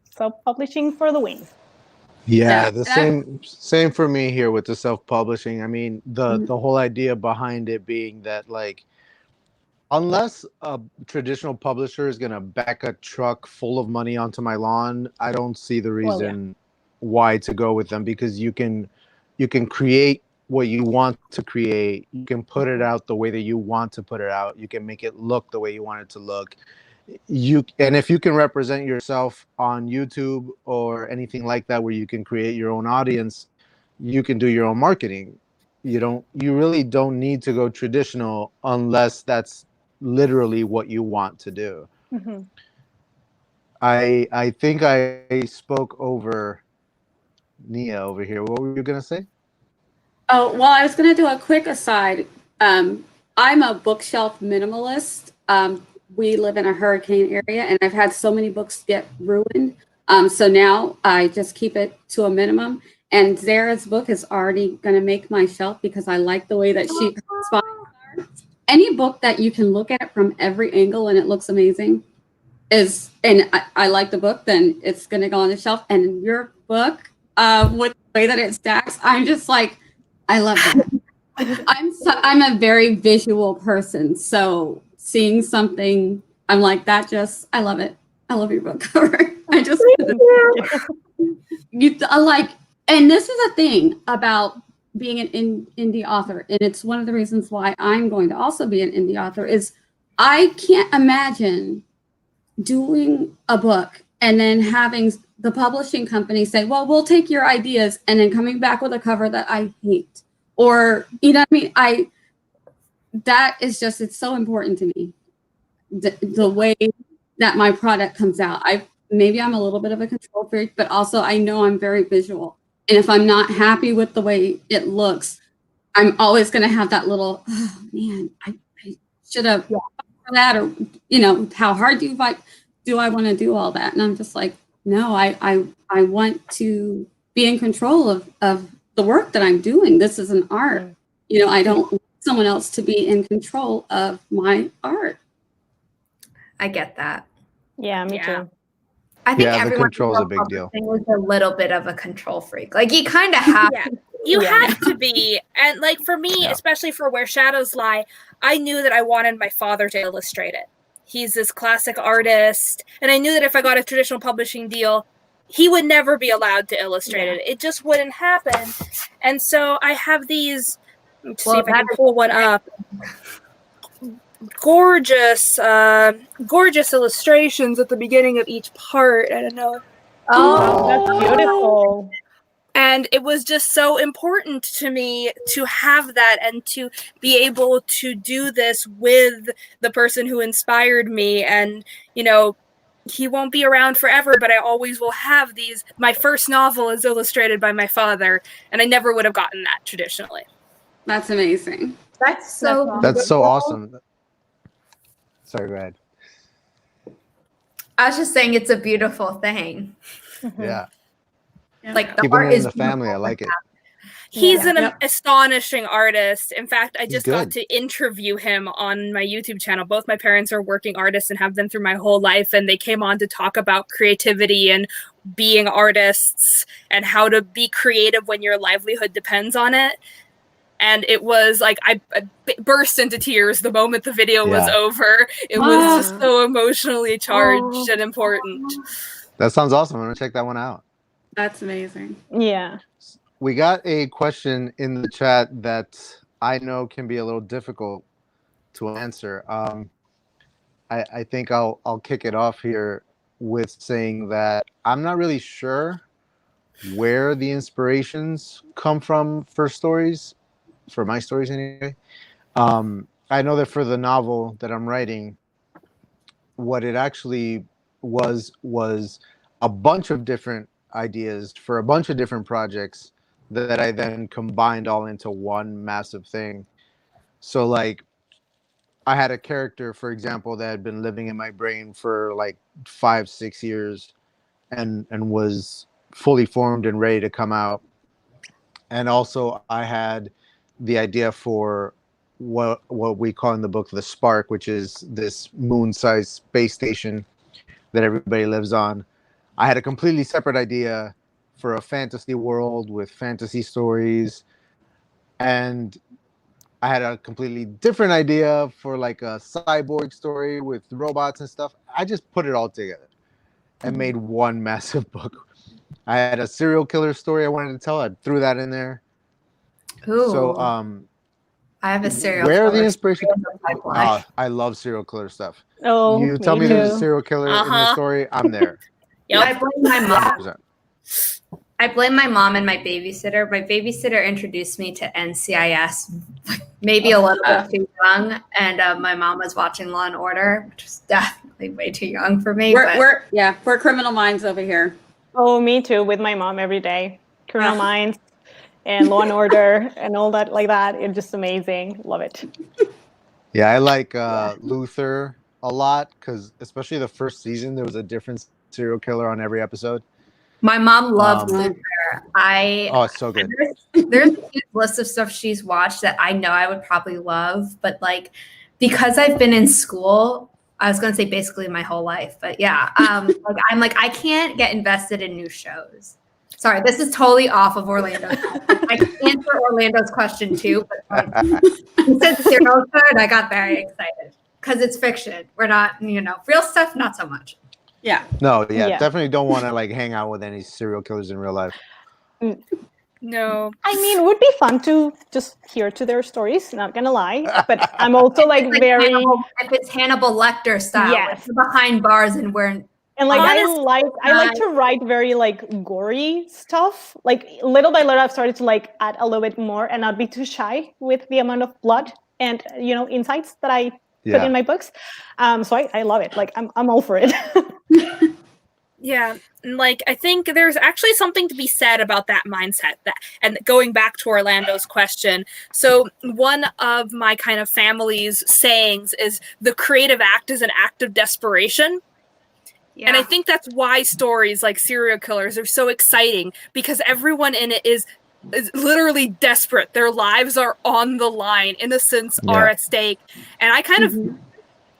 Speaker 2: self-publishing for the win.
Speaker 1: Yeah, the same for me here with the self-publishing. I mean, the whole idea behind it being that like, unless a traditional publisher is going to back a truck full of money onto my lawn, I don't see the reason why to go with them, because you can create what you want to create. You can put it out the way that you want to put it out. You can make it look the way you want it to look. And if you can represent yourself on YouTube or anything like that, where you can create your own audience, you can do your own marketing. You really don't need to go traditional unless that's literally what you want to do. I think I spoke over Nia over here. What were you gonna say?
Speaker 4: Oh, well, I was going to do a quick aside. I'm a bookshelf minimalist. We live in a hurricane area, and I've had so many books get ruined. So now I just keep it to a minimum. And Zara's book is already going to make my shelf because I like the way that she spines are. Any book that you can look at from every angle and it looks amazing is, and I like the book, then it's going to go on the shelf. And your book, with the way that it stacks, I'm just like, I love that. I'm a very visual person, so seeing something, I'm like that. I love it. I love your book cover. I like, and this is a thing about being an indie author, and it's one of the reasons why I'm going to also be an indie author. Is I can't imagine doing a book and then having the publishing company say, well, we'll take your ideas, and then coming back with a cover that I hate. Or, you know what I mean? That is just, it's so important to me. The way that my product comes out. Maybe I'm a little bit of a control freak, but also I know I'm very visual. And if I'm not happy with the way it looks, I'm always going to have that little, oh man, I should have for that, or, you know, how hard do I want to do all that? And I'm just like, no, I want to be in control of the work that I'm doing. This is an art. You know, I don't want someone else to be in control of my art.
Speaker 5: I get that.
Speaker 2: Yeah, me too.
Speaker 5: I think
Speaker 1: the
Speaker 5: everyone
Speaker 1: control is a big deal.
Speaker 5: was a little bit of a control freak. Like you kind of have to.
Speaker 3: You have to be. And like for me, especially for Where Shadows Lie, I knew that I wanted my father to illustrate it. He's this classic artist. And I knew that if I got a traditional publishing deal, he would never be allowed to illustrate it. It just wouldn't happen. And so I have these, let's see if I can pull one up. Gorgeous illustrations at the beginning of each part. I don't know.
Speaker 2: Oh, that's beautiful.
Speaker 3: And it was just so important to me to have that and to be able to do this with the person who inspired me. And, you know, he won't be around forever, but I always will have these. My first novel is illustrated by my father, and I never would have gotten that traditionally.
Speaker 4: That's amazing.
Speaker 5: That's so
Speaker 1: awesome. Sorry, go ahead.
Speaker 5: I was just saying it's a beautiful thing.
Speaker 1: Yeah.
Speaker 5: Like the
Speaker 1: Keeping
Speaker 5: art
Speaker 1: it in
Speaker 5: is
Speaker 1: the family, I like it.
Speaker 3: He's an astonishing artist. In fact, I just got
Speaker 1: good.
Speaker 3: to interview him on my YouTube channel. Both my parents are working artists and have been through my whole life, and they came on to talk about creativity and being artists and how to be creative when your livelihood depends on it. And it was like I burst into tears the moment the video was over. It was just so emotionally charged and important.
Speaker 1: That sounds awesome. I'm gonna check that one out.
Speaker 4: That's amazing.
Speaker 2: Yeah.
Speaker 1: We got a question in the chat that I know can be a little difficult to answer. I think I'll kick it off here with saying that I'm not really sure where the inspirations come from for stories, for my stories anyway. I know that for the novel that I'm writing, what it actually was a bunch of different ideas for a bunch of different projects that I then combined all into one massive thing. So like I had a character, for example, that had been living in my brain for like 5-6 years and was fully formed and ready to come out. And also I had the idea for what we call in the book the Spark, which is this moon-sized space station that everybody lives on. I had a completely separate idea for a fantasy world with fantasy stories, and I had a completely different idea for like a cyborg story with robots and stuff. I just put it all together and made one massive book. I had a serial killer story I wanted to tell. I threw that in there.
Speaker 5: Ooh.
Speaker 1: So
Speaker 5: I have a serial
Speaker 1: where
Speaker 5: killer
Speaker 1: the inspiration
Speaker 5: story in the pipeline.
Speaker 1: I love serial killer stuff.
Speaker 2: Oh,
Speaker 1: You tell me there's a serial killer in the story, I'm there.
Speaker 5: I blame my mom. I blame my mom and my babysitter. My babysitter introduced me to NCIS maybe a little bit too young, and my mom was watching Law and Order, which was definitely way too young for me.
Speaker 4: We're criminal minds over here.
Speaker 2: Oh, me too, with my mom every day. Criminal Minds and Law and Order and all that like that. It's just amazing. Love it.
Speaker 1: Yeah, I like Luther a lot because especially the first season, there was a different serial killer on every episode.
Speaker 5: My mom loved Luther.
Speaker 1: Oh, it's so good.
Speaker 5: There's a huge list of stuff she's watched that I know I would probably love, but like because I've been in school, I was gonna say basically my whole life, but yeah, like I'm like I can't get invested in new shows. Sorry, this is totally off of Orlando's question. I can answer Orlando's question too, but you said serial killer, and I got very excited because it's fiction. We're not, real stuff, not so much.
Speaker 4: Yeah.
Speaker 1: No, definitely don't want to like hang out with any serial killers in real life.
Speaker 3: No.
Speaker 2: I mean, it would be fun to just hear to their stories, not gonna lie. But I'm also like very
Speaker 5: if it's Hannibal Lecter style,
Speaker 2: Yes.
Speaker 5: like, behind bars and we're
Speaker 2: and like
Speaker 3: Honestly,
Speaker 2: I like to write very like gory stuff. Like little by little I've started to like add a little bit more and not be too shy with the amount of blood and insights that I put in my books. So I love it. Like I'm all for it.
Speaker 3: Yeah, like I think there's actually something to be said about that mindset. And going back to Orlando's question, so one of my kind of family's sayings is the creative act is an act of desperation. Yeah. And I think that's why stories like serial killers are so exciting, because everyone in it is literally desperate. Their lives are on the line. Innocents are at stake. And I kind of,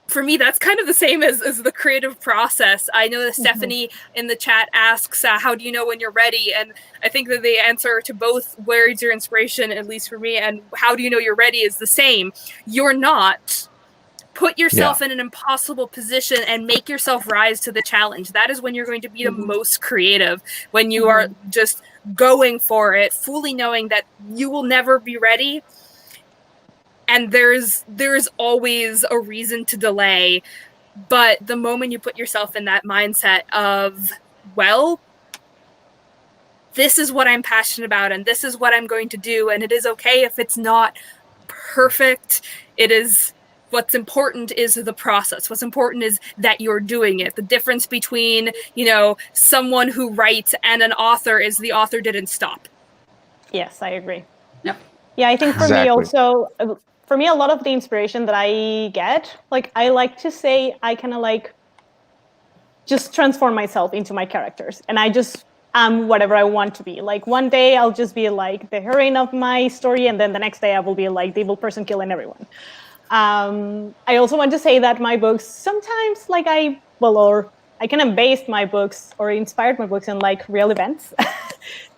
Speaker 3: for me, that's kind of the same as the creative process. I know that Stephanie in the chat asks, how do you know when you're ready? And I think that the answer to both, where is your inspiration, at least for me, and how do you know you're ready is the same. You're not. Put yourself in an impossible position and make yourself rise to the challenge. That is when you're going to be the most creative, when you are just going for it, fully knowing that you will never be ready. And there's always a reason to delay. But the moment you put yourself in that mindset of, well, this is what I'm passionate about and this is what I'm going to do, and it is okay if it's not perfect. It is... What's important is the process. What's important is that you're doing it. The difference between, someone who writes and an author is the author didn't stop.
Speaker 2: Yes, I agree.
Speaker 4: Yep.
Speaker 2: Yeah, I think for me also, for me, a lot of the inspiration that I get, like I like to say, I kind of like just transform myself into my characters, and I just am whatever I want to be. Like one day I'll just be like the heroine of my story, and then the next day I will be like the evil person killing everyone. I also want to say that my books sometimes I kind of based my books or inspired my books in like real events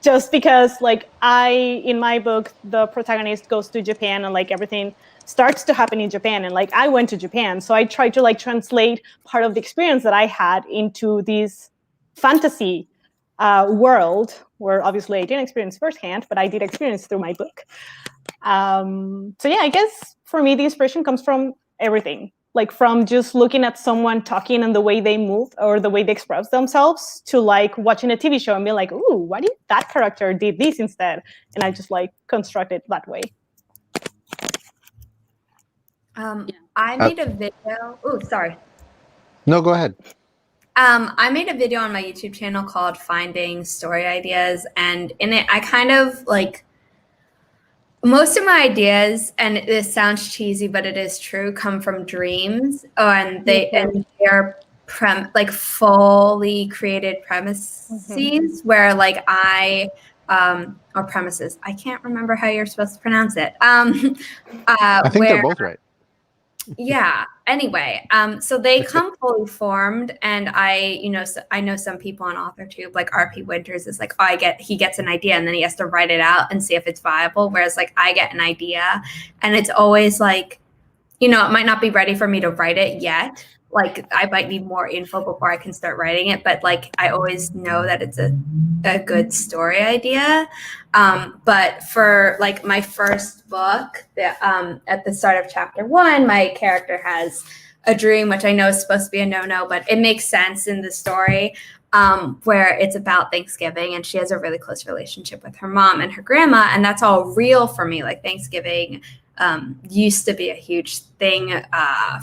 Speaker 2: just because in my book, the protagonist goes to Japan and like everything starts to happen in Japan. And like, I went to Japan. So I tried to like translate part of the experience that I had into this fantasy world where obviously I didn't experience firsthand, but I did experience through my book. So yeah, I guess for me, the inspiration comes from everything, like from just looking at someone talking and the way they move or the way they express themselves to like watching a TV show and being like, ooh, what if that character did this instead? And I just like construct it that way.
Speaker 5: I made a video. Oh, sorry.
Speaker 1: No, go ahead.
Speaker 5: I made a video on my YouTube channel called Finding Story Ideas. And in it, I kind of like, most of my ideas, and this sounds cheesy, but it is true, come from dreams. And they're fully created premises where like or premises. I can't remember how you're supposed to pronounce it.
Speaker 1: I think they're both right.
Speaker 5: Yeah. Anyway, so they come fully formed, and I know some people on Authortube, like RP Winters, is like, he gets an idea and then he has to write it out and see if it's viable. Whereas like I get an idea, and it's always like, it might not be ready for me to write it yet. Like I might need more info before I can start writing it, but like I always know that it's a good story idea. But for like my first book, at the start of chapter 1, my character has a dream, which I know is supposed to be a no-no, but it makes sense in the story, where it's about Thanksgiving, and she has a really close relationship with her mom and her grandma, and that's all real for me. Like Thanksgiving used to be a huge thing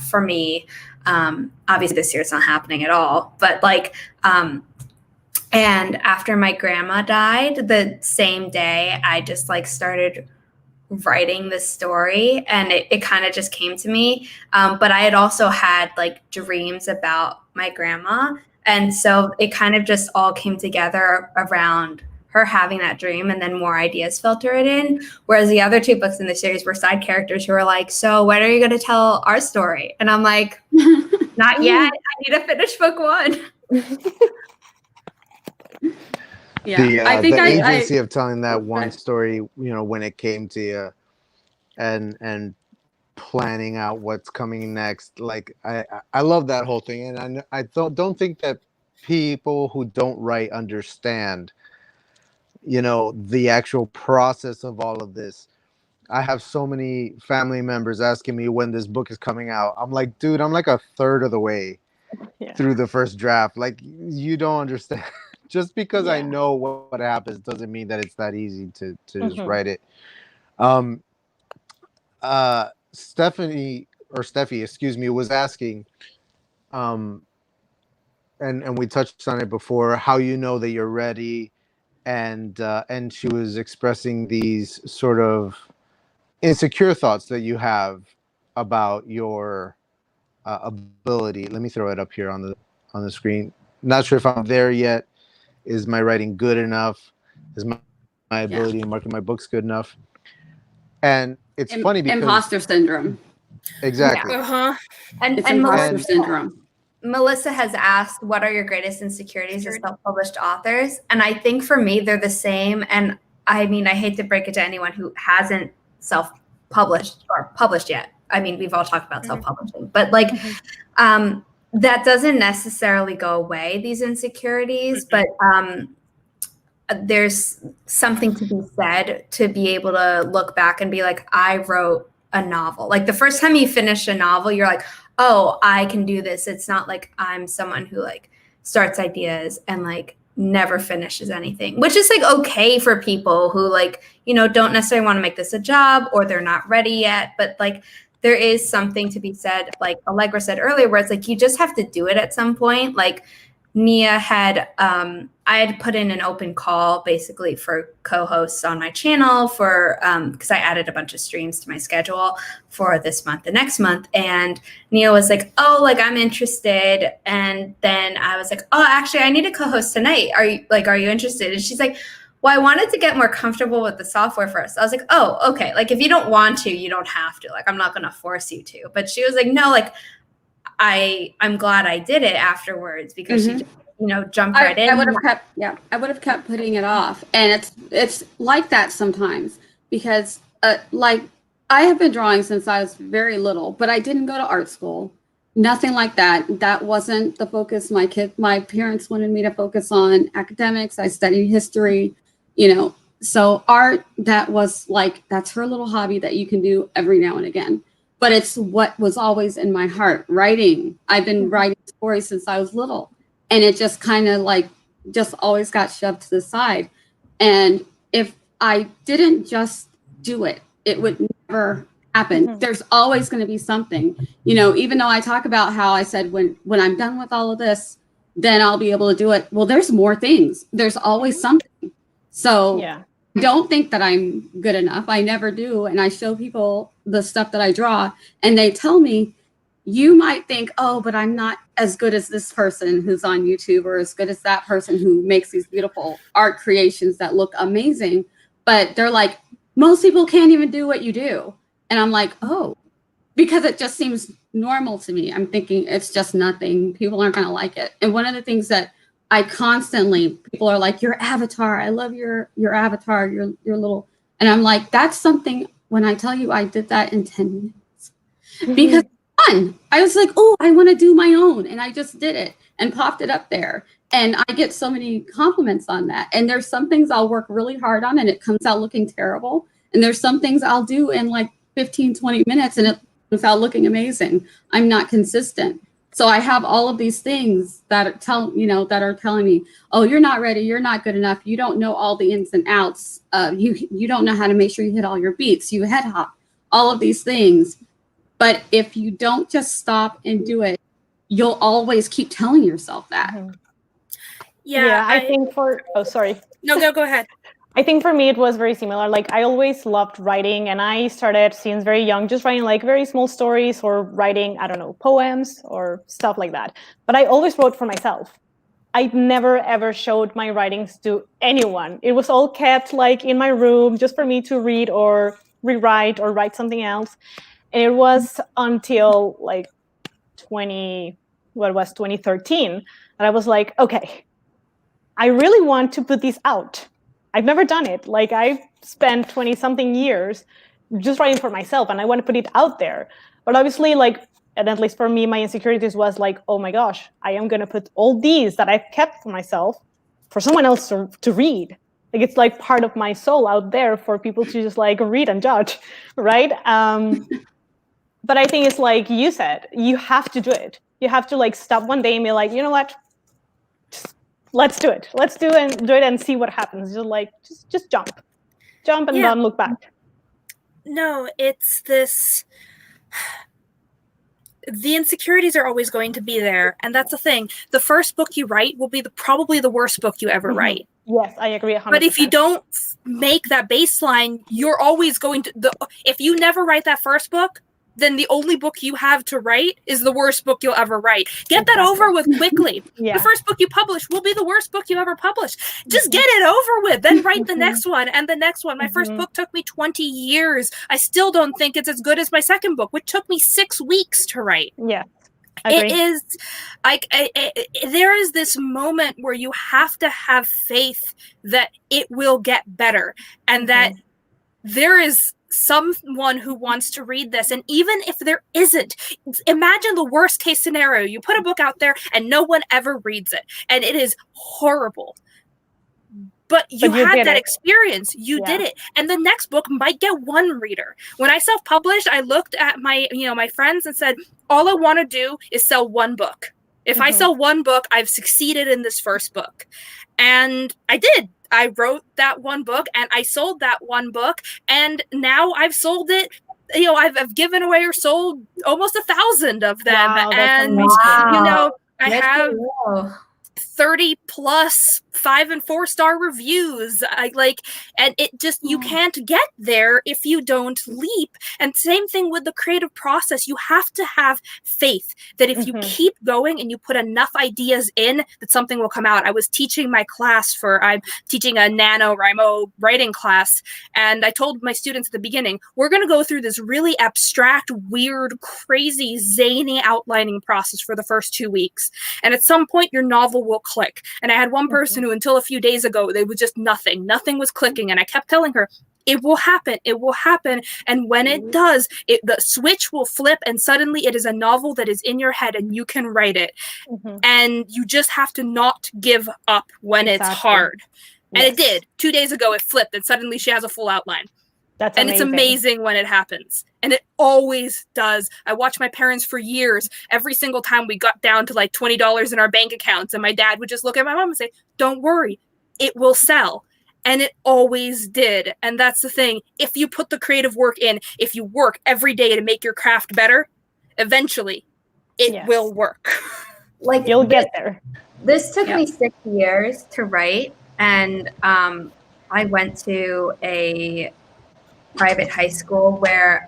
Speaker 5: for me. Obviously this year it's not happening at all, but like, and after my grandma died, the same day I just like started writing this story, and it kind of just came to me. But I had also had like dreams about my grandma, and so it kind of just all came together around her having that dream, and then more ideas filtered in. Whereas the other two books in the series were side characters who were like, so when are you going to tell our story? And I'm like, not yet. I need to finish book one.
Speaker 4: Yeah, I think
Speaker 1: the agency of telling that one story, you know, when it came to you and planning out what's coming next, like I love that whole thing, and I don't think that people who don't write understand, you know, the actual process of all of this. I have so many family members asking me when this book is coming out. I'm like, dude, I'm like a third of the way through the first draft. Like, you don't understand. Just because I know what happens doesn't mean that it's that easy to just write it. Stephanie, or Steffi, excuse me, was asking, and we touched on it before, how you know that you're ready, and she was expressing these sort of insecure thoughts that you have about your ability. Let me throw it up here on the screen. Not sure if I'm there yet. Is my writing good enough? Is my ability in marketing my books good enough? And it's funny because
Speaker 4: imposter syndrome.
Speaker 1: Exactly.
Speaker 5: And
Speaker 4: imposter syndrome.
Speaker 5: Melissa has asked, what are your greatest insecurities as self-published authors? And I think for me, they're the same. And I mean, I hate to break it to anyone who hasn't self-published or published yet. I mean, we've all talked about self-publishing, but like, that doesn't necessarily go away, these insecurities, but there's something to be said to be able to look back and be like, I wrote a novel. Like the first time you finish a novel, you're like, oh, I can do this. It's not like I'm someone who like starts ideas and like never finishes anything, which is like okay for people who like, you know, don't necessarily want to make this a job or they're not ready yet. But like, there is something to be said, like Allegra said earlier, where it's like, you just have to do it at some point. Like Nia had, I had put in an open call basically for co-hosts on my channel for, because I added a bunch of streams to my schedule for this month and next month. And Nia was like, oh, like I'm interested. And then I was like, oh, actually I need a co-host tonight. Are you interested? And she's like, well, I wanted to get more comfortable with the software first. I was like, oh, okay. Like if you don't want to, you don't have to. Like I'm not going to force you to. But she was like, no, like I'm glad I did it afterwards because she just, you know, jumped right in.
Speaker 4: I would have kept putting it off. And it's like that sometimes because like I have been drawing since I was very little, but I didn't go to art school. Nothing like that. That wasn't the focus. My parents wanted me to focus on academics. I studied history. You know, so art, that's her little hobby that you can do every now and again. But it's what was always in my heart, writing. I've been writing stories since I was little. And it just kind of like, just always got shoved to the side. And if I didn't just do it, it would never happen. There's always going to be something, you know, even though I talk about how I said, when I'm done with all of this, then I'll be able to do it. Well, there's more things. There's always something. So don't think that I'm good enough. I never do. And I show people the stuff that I draw and they tell me, you might think, oh, but I'm not as good as this person who's on YouTube or as good as that person who makes these beautiful art creations that look amazing. But they're like, most people can't even do what you do. And I'm like, oh, because it just seems normal to me. I'm thinking it's just nothing. People aren't going to like it. And one of the things that I constantly, people are like, your avatar, I love your avatar, your little, and I'm like, that's something, when I tell you I did that in 10 minutes, because it's fun. I was like, oh, I want to do my own. And I just did it and popped it up there. And I get so many compliments on that. And there's some things I'll work really hard on and it comes out looking terrible. And there's some things I'll do in like 15, 20 minutes and it comes out looking amazing. I'm not consistent. So I have all of these things that are telling me, oh, you're not ready. You're not good enough. You don't know all the ins and outs. You don't know how to make sure you hit all your beats. You head hop. all of these things. But if you don't just stop and do it, you'll always keep telling yourself that.
Speaker 2: Mm-hmm.
Speaker 3: Yeah,
Speaker 2: I think sorry.
Speaker 3: No, go ahead.
Speaker 2: I think for me, it was very similar. Like, I always loved writing, and I started since very young, just writing like very small stories or writing, I don't know, poems or stuff like that. But I always wrote for myself. I never ever showed my writings to anyone. It was all kept like in my room just for me to read or rewrite or write something else. And it was until like 2013 that I was like, okay, I really want to put these out. I've never done it. Like, I've spent 20 something years just writing for myself, and I want to put it out there. But obviously, like, and at least for me, my insecurities was like, oh my gosh, I am going to put all these that I've kept for myself for someone else to read. Like, it's like part of my soul out there for people to just like read and judge, right? But I think it's like you said, you have to do it. You have to like stop one day and be like, you know what? Let's do it. Let's do it and see what happens. Just jump and don't look back.
Speaker 3: No, it's this. The insecurities are always going to be there, and that's the thing. The first book you write will be probably the worst book you ever write.
Speaker 2: Yes, I agree 100%.
Speaker 3: But if you don't make that baseline, you're always going to. If you never write that first book, then the only book you have to write is the worst book you'll ever write. Get that over with quickly. The first book you publish will be the worst book you ever published. Just get it over with. Then write the next one and the next one. My first book took me 20 years. I still don't think it's as good as my second book, which took me 6 weeks to write.
Speaker 2: Yeah.
Speaker 3: It is like there is this moment where you have to have faith that it will get better and that there is someone who wants to read this. And even if there isn't, imagine the worst case scenario. You put a book out there and no one ever reads it. And it is horrible. But you had that experience. You did it. And the next book might get one reader. When I self-published, I looked at my friends and said, all I want to do is sell one book. If I sell one book, I've succeeded in this first book. And I did. I wrote that one book and I sold that one book. And now I've sold it. I've given away or sold almost 1,000 of them.
Speaker 2: Wow,
Speaker 3: and, I have 30 plus 5- and 4-star reviews. And it just, you can't get there if you don't leap. And same thing with the creative process. You have to have faith that if you keep going and you put enough ideas in, that something will come out. I was teaching my class I'm teaching a NaNoWriMo writing class. And I told my students at the beginning, we're going to go through this really abstract, weird, crazy, zany outlining process for the first 2 weeks. And at some point, your novel will click. And I had one person who, until a few days ago, they was just nothing was clicking. And I kept telling her, it will happen. And when it does, the switch will flip and suddenly it is a novel that is in your head and you can write it. And you just have to not give up when it's hard. And it did. 2 days ago, it flipped and suddenly she has a full outline.
Speaker 2: That's
Speaker 3: and
Speaker 2: amazing.
Speaker 3: It's amazing when it happens. And it always does. I watched my parents for years. Every single time we got down to like $20 in our bank accounts, and my dad would just look at my mom and say, don't worry, it will sell. And it always did. And that's the thing. If you put the creative work in, if you work every day to make your craft better, eventually it will work.
Speaker 5: Like,
Speaker 2: you'll get there.
Speaker 5: This took me 6 years to write. And I went to a private high school where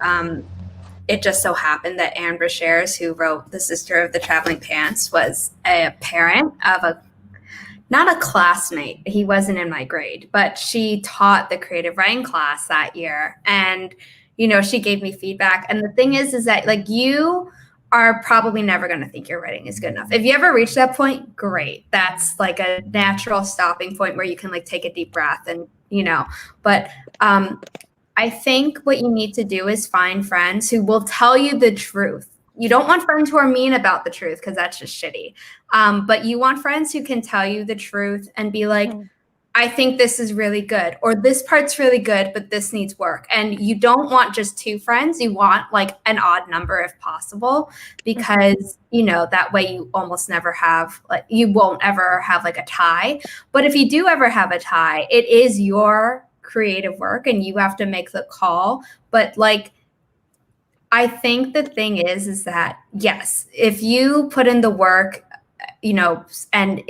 Speaker 5: it just so happened that Anne Brashares, who wrote The Sister of the Traveling Pants, was a parent of not a classmate. He wasn't in my grade, but she taught the creative writing class that year. And, she gave me feedback. And the thing is that like you are probably never going to think your writing is good enough. If you ever reach that point, great. That's like a natural stopping point where you can like take a deep breath and, but I think what you need to do is find friends who will tell you the truth. You don't want friends who are mean about the truth because that's just shitty. But you want friends who can tell you the truth and be like, I think this is really good, or this part's really good, but this needs work. And you don't want just 2 friends. You want like an odd number if possible, because, that way you almost never have, like, you won't ever have like a tie. But if you do ever have a tie, it is your creative work and you have to make the call. But like, I think the thing is that, yes, if you put in the work, you know, and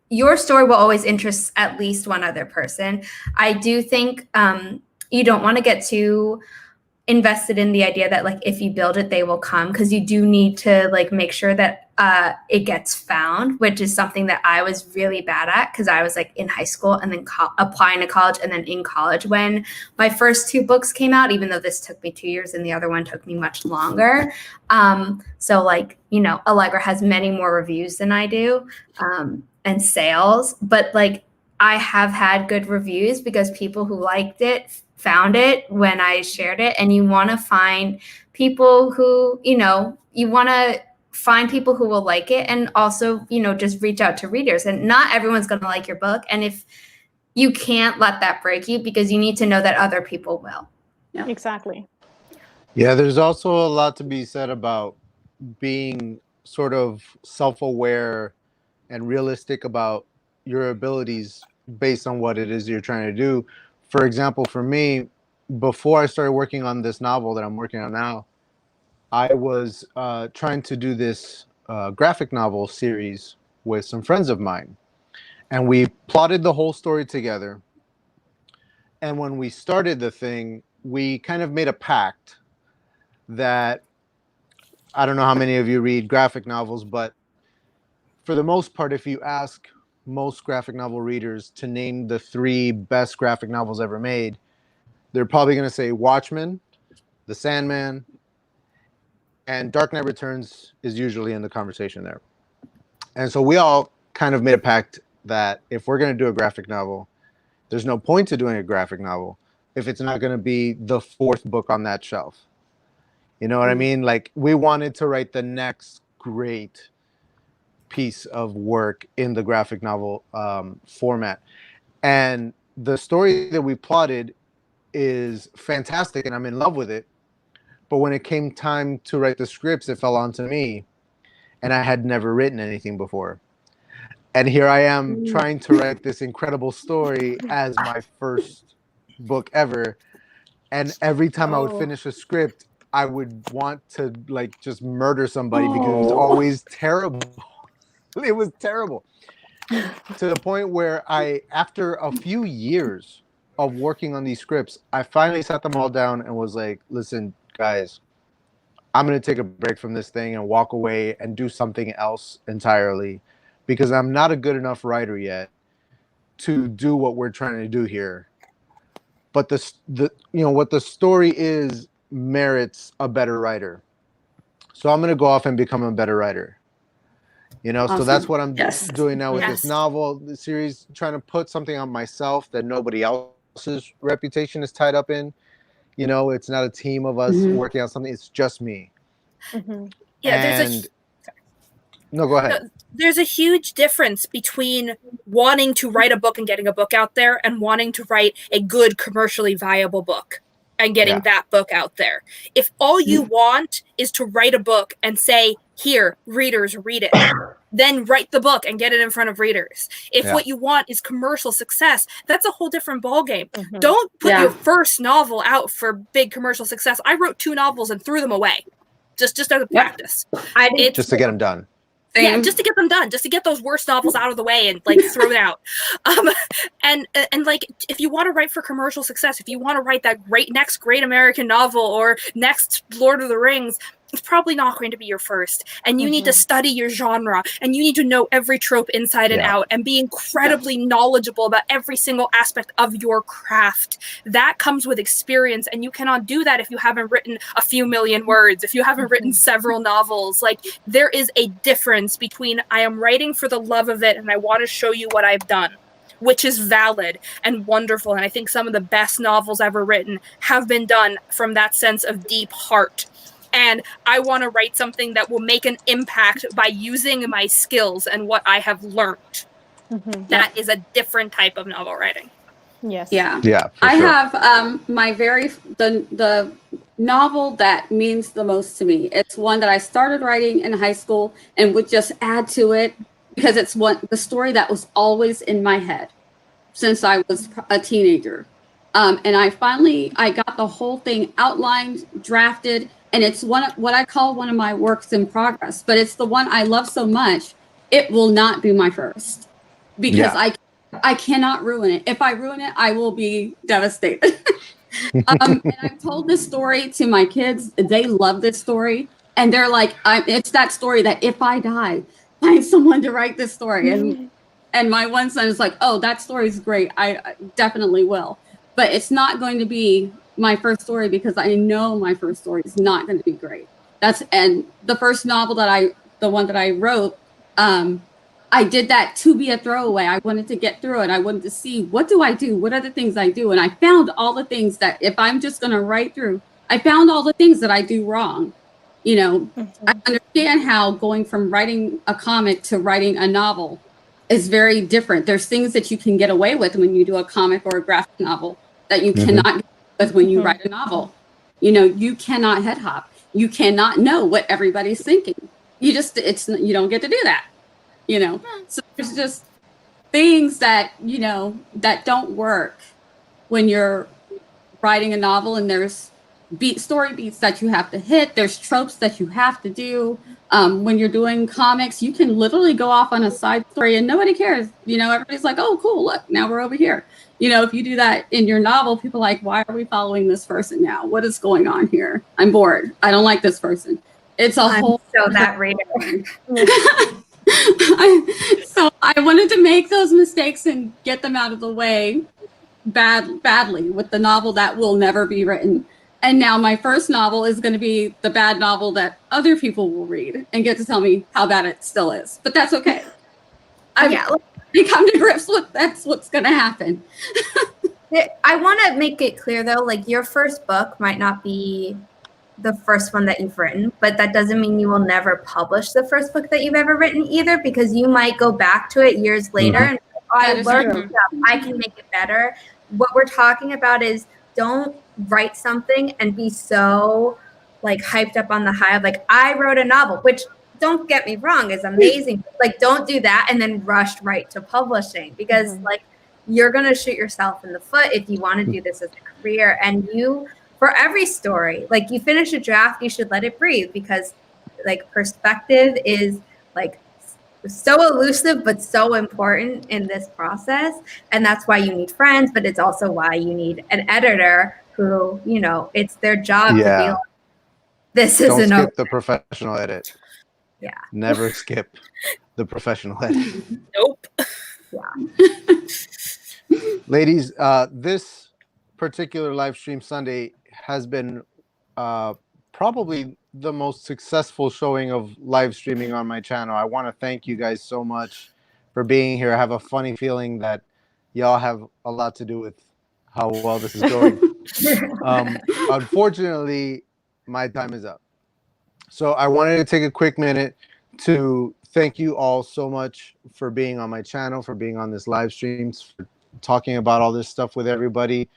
Speaker 5: your story will always interest at least one other person. I do think you don't want to get too invested in the idea that like if you build it they will come, because you do need to like make sure that it gets found, which is something that I was really bad at because I was like in high school and then applying to college and then in college when my first 2 books came out, even though this took me 2 years and the other one took me much longer. So like, you know, Allegra has many more reviews than I do and sales, but like I have had good reviews because people who liked it found it when I shared it. And you want to find people who, you know, you want to find people who will like it, and also, you know, just reach out to readers. And not everyone's going to like your book. And if you can't let that break you, because you need to know that other people will.
Speaker 2: Yeah, exactly.
Speaker 1: Yeah, there's also a lot to be said about being sort of self-aware and realistic about your abilities based on what it is you're trying to do. For example, for me, before I started working on this novel that I'm working on now, I was trying to do this graphic novel series with some friends of mine. And we plotted the whole story together. And when we started the thing, we kind of made a pact that, I don't know how many of you read graphic novels, but for the most part, if you ask most graphic novel readers to name the 3 best graphic novels ever made, they're probably going to say Watchmen, The Sandman, and Dark Knight Returns is usually in the conversation there. And so we all kind of made a pact that if we're going to do a graphic novel, there's no point to doing a graphic novel if it's not going to be the 4th book on that shelf. You know what I mean? Like, we wanted to write the next great piece of work in the graphic novel format. And the story that we plotted is fantastic and I'm in love with it. But when it came time to write the scripts, it fell onto me, and I had never written anything before. And here I am trying to write this incredible story as my first book ever. And every time I would finish a script, I would want to like just murder somebody because it was always terrible. It was terrible. To the point where after a few years of working on these scripts, I finally sat them all down and was like, listen, guys, I'm going to take a break from this thing and walk away and do something else entirely, because I'm not a good enough writer yet to do what we're trying to do here. But what the story is merits a better writer. So I'm going to go off and become a better writer. You know, awesome. So that's what I'm doing now with this novel, the series, trying to put something on myself that nobody else's reputation is tied up in. You know, it's not a team of us working on something. It's just me.
Speaker 3: Yeah,
Speaker 1: no, go ahead.
Speaker 3: There's a huge difference between wanting to write a book and getting a book out there and wanting to write a good commercially viable book and getting that book out there. If all you want is to write a book and say, here, readers, read it, then write the book and get it in front of readers. If what you want is commercial success, that's a whole different ballgame. Don't put your first novel out for big commercial success. I wrote 2 novels and threw them away. Just as a practice.
Speaker 1: Just to get them done.
Speaker 3: Yeah, just to get them done, just to get those worst novels out of the way and like throw it out. And like, if you want to write for commercial success, if you want to write that next great American novel or next Lord of the Rings, it's probably not going to be your first. And you need to study your genre, and you need to know every trope inside and out, and be incredibly knowledgeable about every single aspect of your craft. That comes with experience, and you cannot do that if you haven't written a few million words, if you haven't written several novels. Like, there is a difference between I am writing for the love of it and I want to show you what I've done, which is valid and wonderful. And I think some of the best novels ever written have been done from that sense of deep heart. And I want to write something that will make an impact by using my skills and what I have learned. That is a different type of novel writing.
Speaker 2: Yes.
Speaker 4: Yeah.
Speaker 1: Yeah.
Speaker 4: I have the novel that means the most to me. It's one that I started writing in high school and would just add to it because it's the story that was always in my head since I was a teenager. And I got the whole thing outlined, drafted, and it's what I call one of my works in progress. But it's the one I love so much, it will not be my first, because I cannot ruin it. If I ruin it, I will be devastated. And I've told this story to my kids. They love this story, and they're like, "It's that story that if I die, find someone to write this story." And my one son is like, "Oh, that story's great. I definitely will." But it's not going to be my first story, because I know my first story is not going to be great. And the first novel the one that I wrote, I did that to be a throwaway. I wanted to get through it. I wanted to see, what do I do? What are the things I do? And I found all the things that, if I'm just going to write through, I found all the things that I do wrong. You know, I understand how going from writing a comic to writing a novel is very different. There's things that you can get away with when you do a comic or a graphic novel that you cannot get away with when you write a novel. You know, you cannot head hop. You cannot know what everybody's thinking. You don't get to do that. You know, so there's just things that, you know, that don't work when you're writing a novel, and there's story beats that you have to hit. There's tropes that you have to do. When you're doing comics, you can literally go off on a side story and nobody cares. You know, everybody's like, "Oh, cool, look, now we're over here." You know, if you do that in your novel, people are like, "Why are we following this person now? What is going on here? I'm bored. I don't like this person." It's a whole
Speaker 5: that reader.
Speaker 4: So I wanted to make those mistakes and get them out of the way badly with the novel that will never be written. And now my first novel is going to be the bad novel that other people will read and get to tell me how bad it still is. But that's okay. I've come to grips with that's what's going to happen.
Speaker 5: I want to make it clear, though, like, your first book might not be the first one that you've written, but that doesn't mean you will never publish the first book that you've ever written either, because you might go back to it years later and I learned stuff, I can make it better. What we're talking about is, don't write something and be so like hyped up on the high of like, I wrote a novel, which, don't get me wrong, is amazing. Like, don't do that and then rush right to publishing, because like, you're going to shoot yourself in the foot if you want to do this as a career. And for every story, like, you finish a draft, you should let it breathe, because like, perspective is like so elusive but so important in this process. And that's why you need friends, but it's also why you need an editor who, you know, it's their job to be like, this isn't
Speaker 1: Don't skip the professional edit.
Speaker 5: Yeah.
Speaker 1: Never skip the professional edit.
Speaker 3: Nope.
Speaker 5: Yeah.
Speaker 1: Ladies, this particular live stream Sunday has been probably the most successful showing of live streaming on my channel. I want to thank you guys so much for being here. I have a funny feeling that y'all have a lot to do with how well this is going. Unfortunately, my time is up. So I wanted to take a quick minute to thank you all so much for being on my channel, for being on this live streams, for talking about all this stuff with everybody.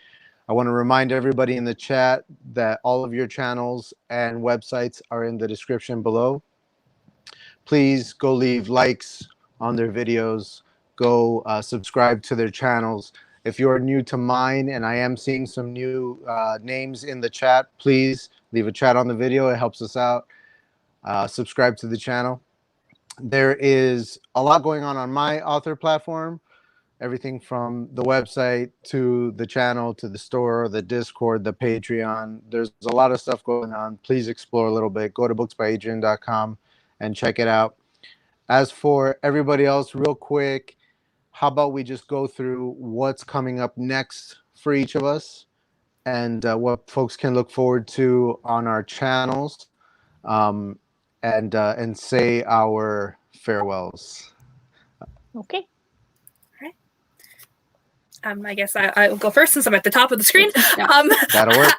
Speaker 1: I want to remind everybody in the chat that all of your channels and websites are in the description below. Please go leave likes on their videos. Go subscribe to their channels. If you're new to mine, and I am seeing some new names in the chat, please leave a chat on the video. It helps us out. Subscribe to the channel. There is a lot going on my author platform. Everything from the website to the channel to the store, the Discord, the Patreon. There's a lot of stuff going on. Please explore a little bit. Go to booksbyadrian.com and check it out. As for everybody else, real quick, how about we just go through what's coming up next for each of us, and what folks can look forward to on our channels, and say our farewells.
Speaker 2: Okay.
Speaker 3: I guess I will go first since I'm at the top of the screen.
Speaker 1: That'll work.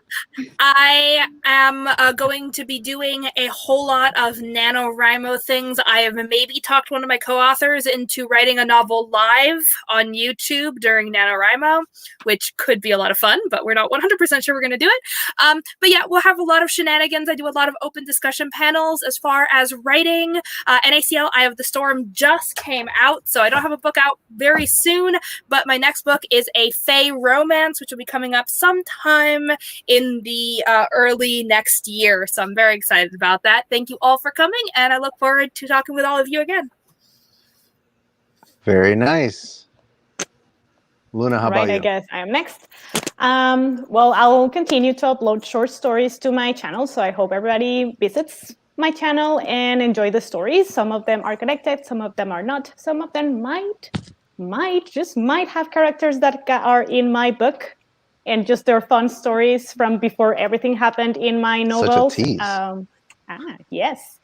Speaker 3: I am going to be doing a whole lot of NaNoWriMo things. I have maybe talked one of my co-authors into writing a novel live on YouTube during NaNoWriMo, which could be a lot of fun, but we're not 100% sure we're going to do it. But yeah, we'll have a lot of shenanigans. I do a lot of open discussion panels. As far as writing, NaCl, Eye of the Storm just came out, so I don't have a book out very soon, but my next book is a fae romance, which will be coming up sometime in the early next year. So I'm very excited about that. Thank you all for coming, and I look forward to talking with all of you again.
Speaker 1: Very nice. Luna, how about
Speaker 2: Right, I
Speaker 1: you?
Speaker 2: guess I am next. Well, I'll continue to upload short stories to my channel, so I hope everybody visits my channel and enjoy the stories. Some of them are connected, some of them are not. Some of them might have characters that are in my book, and just they're fun stories from before everything happened in my novels.
Speaker 1: Such a tease.
Speaker 2: Yes.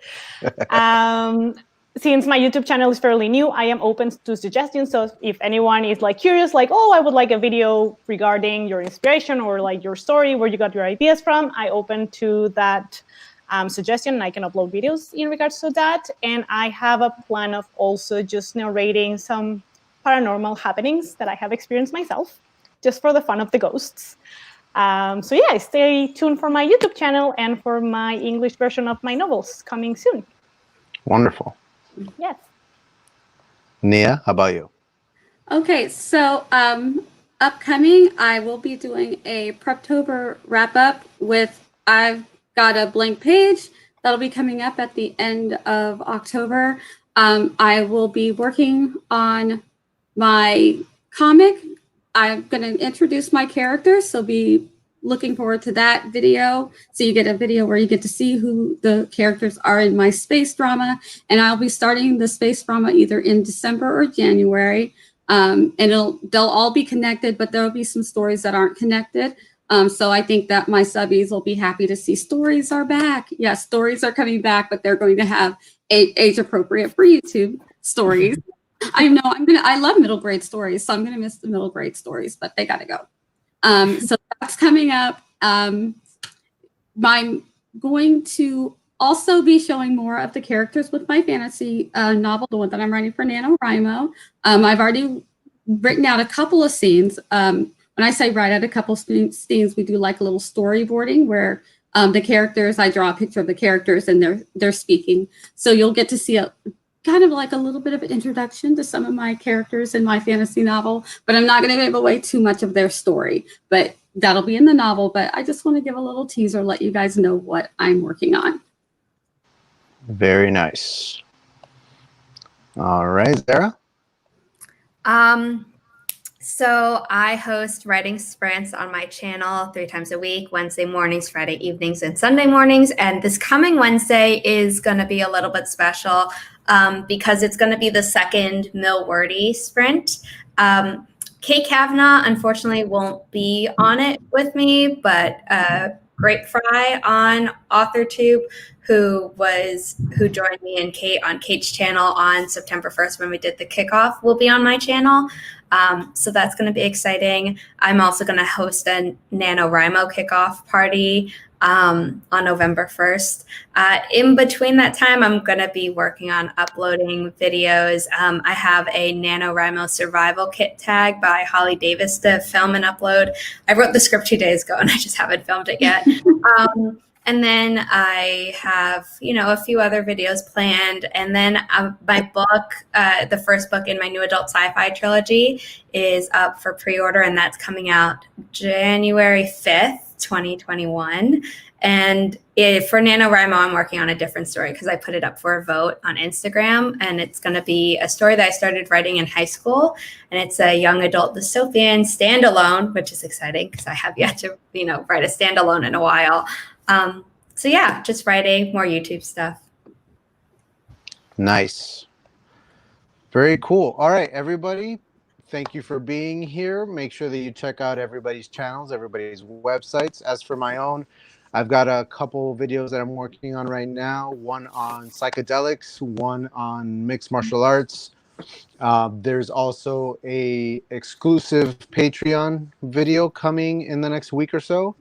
Speaker 2: Since my YouTube channel is fairly new, I am open to suggestions. So if anyone is like curious, like, oh, I would like a video regarding your inspiration or like your story, where you got your ideas from, I open to that suggestion, and I can upload videos in regards to that. And I have a plan of also just narrating some paranormal happenings that I have experienced myself, just for the fun of the ghosts. So yeah, stay tuned for my YouTube channel and for my English version of my novels coming soon.
Speaker 1: Wonderful.
Speaker 2: Yes.
Speaker 1: Nia, how about you?
Speaker 4: Okay, so upcoming, I will be doing a Preptober wrap-up with, I've got a blank page that'll be coming up at the end of October. I will be working on my comic. I'm going to introduce my characters, so be looking forward to that video. So you get a video where you get to see who the characters are in my space drama. And I'll be starting the space drama either in December or January. And they'll all be connected, but there'll be some stories that aren't connected. So I think that my subbies will be happy to see stories are back. Yes, stories are coming back, but they're going to have age appropriate for YouTube stories. I know I love middle grade stories, so I'm gonna miss the middle grade stories, but they gotta go. So that's coming up. I'm going to also be showing more of the characters with my fantasy novel, the one that I'm writing for NaNoWriMo. I've already written out a couple of scenes. When I say write out a couple of scenes, we do like a little storyboarding where the characters, I draw a picture of the characters and they're speaking. So you'll get to see kind of like a little bit of an introduction to some of my characters in my fantasy novel, but I'm not going to give away too much of their story, but that'll be in the novel. But I just want to give a little teaser, let you guys know what I'm working on.
Speaker 1: Very nice. All right, Zara?
Speaker 5: So I host writing sprints on my channel 3 times a week, Wednesday mornings, Friday evenings, and Sunday mornings. And this coming Wednesday is going to be a little bit special because it's going to be the second Mill Wordy sprint. Kate Kavanaugh, unfortunately, won't be on it with me, but Grape Fry on Authortube, who joined me and Kate on Kate's channel on September 1st when we did the kickoff, will be on my channel. So that's going to be exciting. I'm also going to host a NaNoWriMo kickoff party on November 1st. In between that time, I'm going to be working on uploading videos. I have a NaNoWriMo survival kit tag by Holly Davis to film and upload. I wrote the script 2 days ago and I just haven't filmed it yet. And then I have, a few other videos planned. And then my book, the first book in my new adult sci-fi trilogy, is up for pre-order, and that's coming out January 5th, 2021. And for NaNoWriMo, I'm working on a different story because I put it up for a vote on Instagram. And it's going to be a story that I started writing in high school. And it's a young adult dystopian standalone, which is exciting because I have yet to, write a standalone in a while. So yeah, just writing more YouTube stuff.
Speaker 1: Nice. Very cool. All right, everybody. Thank you for being here. Make sure that you check out everybody's channels, everybody's websites. As for my own, I've got a couple videos that I'm working on right now. One on psychedelics, one on mixed martial arts. There's also a exclusive Patreon video coming in the next week or so.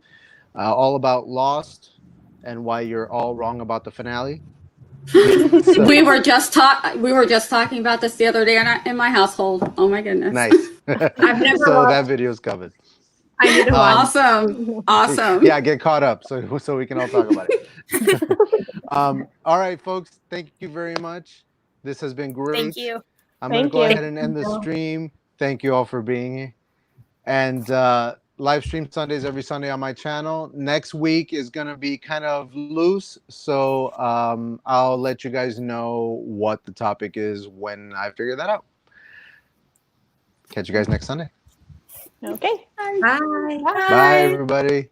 Speaker 1: All about Lost and why you're all wrong about the finale. So,
Speaker 4: we were just talking about this the other day in my household. Oh my goodness!
Speaker 1: Nice.
Speaker 5: I've never
Speaker 1: so
Speaker 5: watched.
Speaker 1: that video's coming.
Speaker 5: I need to watch.
Speaker 4: Awesome.
Speaker 1: Yeah, get caught up so we can all talk about it. All right, folks. Thank you very much. This has been great.
Speaker 3: Thank you.
Speaker 1: I'm going to go ahead and end the stream. Thank you all for being here. And live stream Sundays every Sunday on my channel. Next week is going to be kind of loose, so I'll let you guys know what the topic is when I figure that out. Catch you guys next Sunday.
Speaker 2: Okay.
Speaker 5: Bye.
Speaker 1: Bye everybody.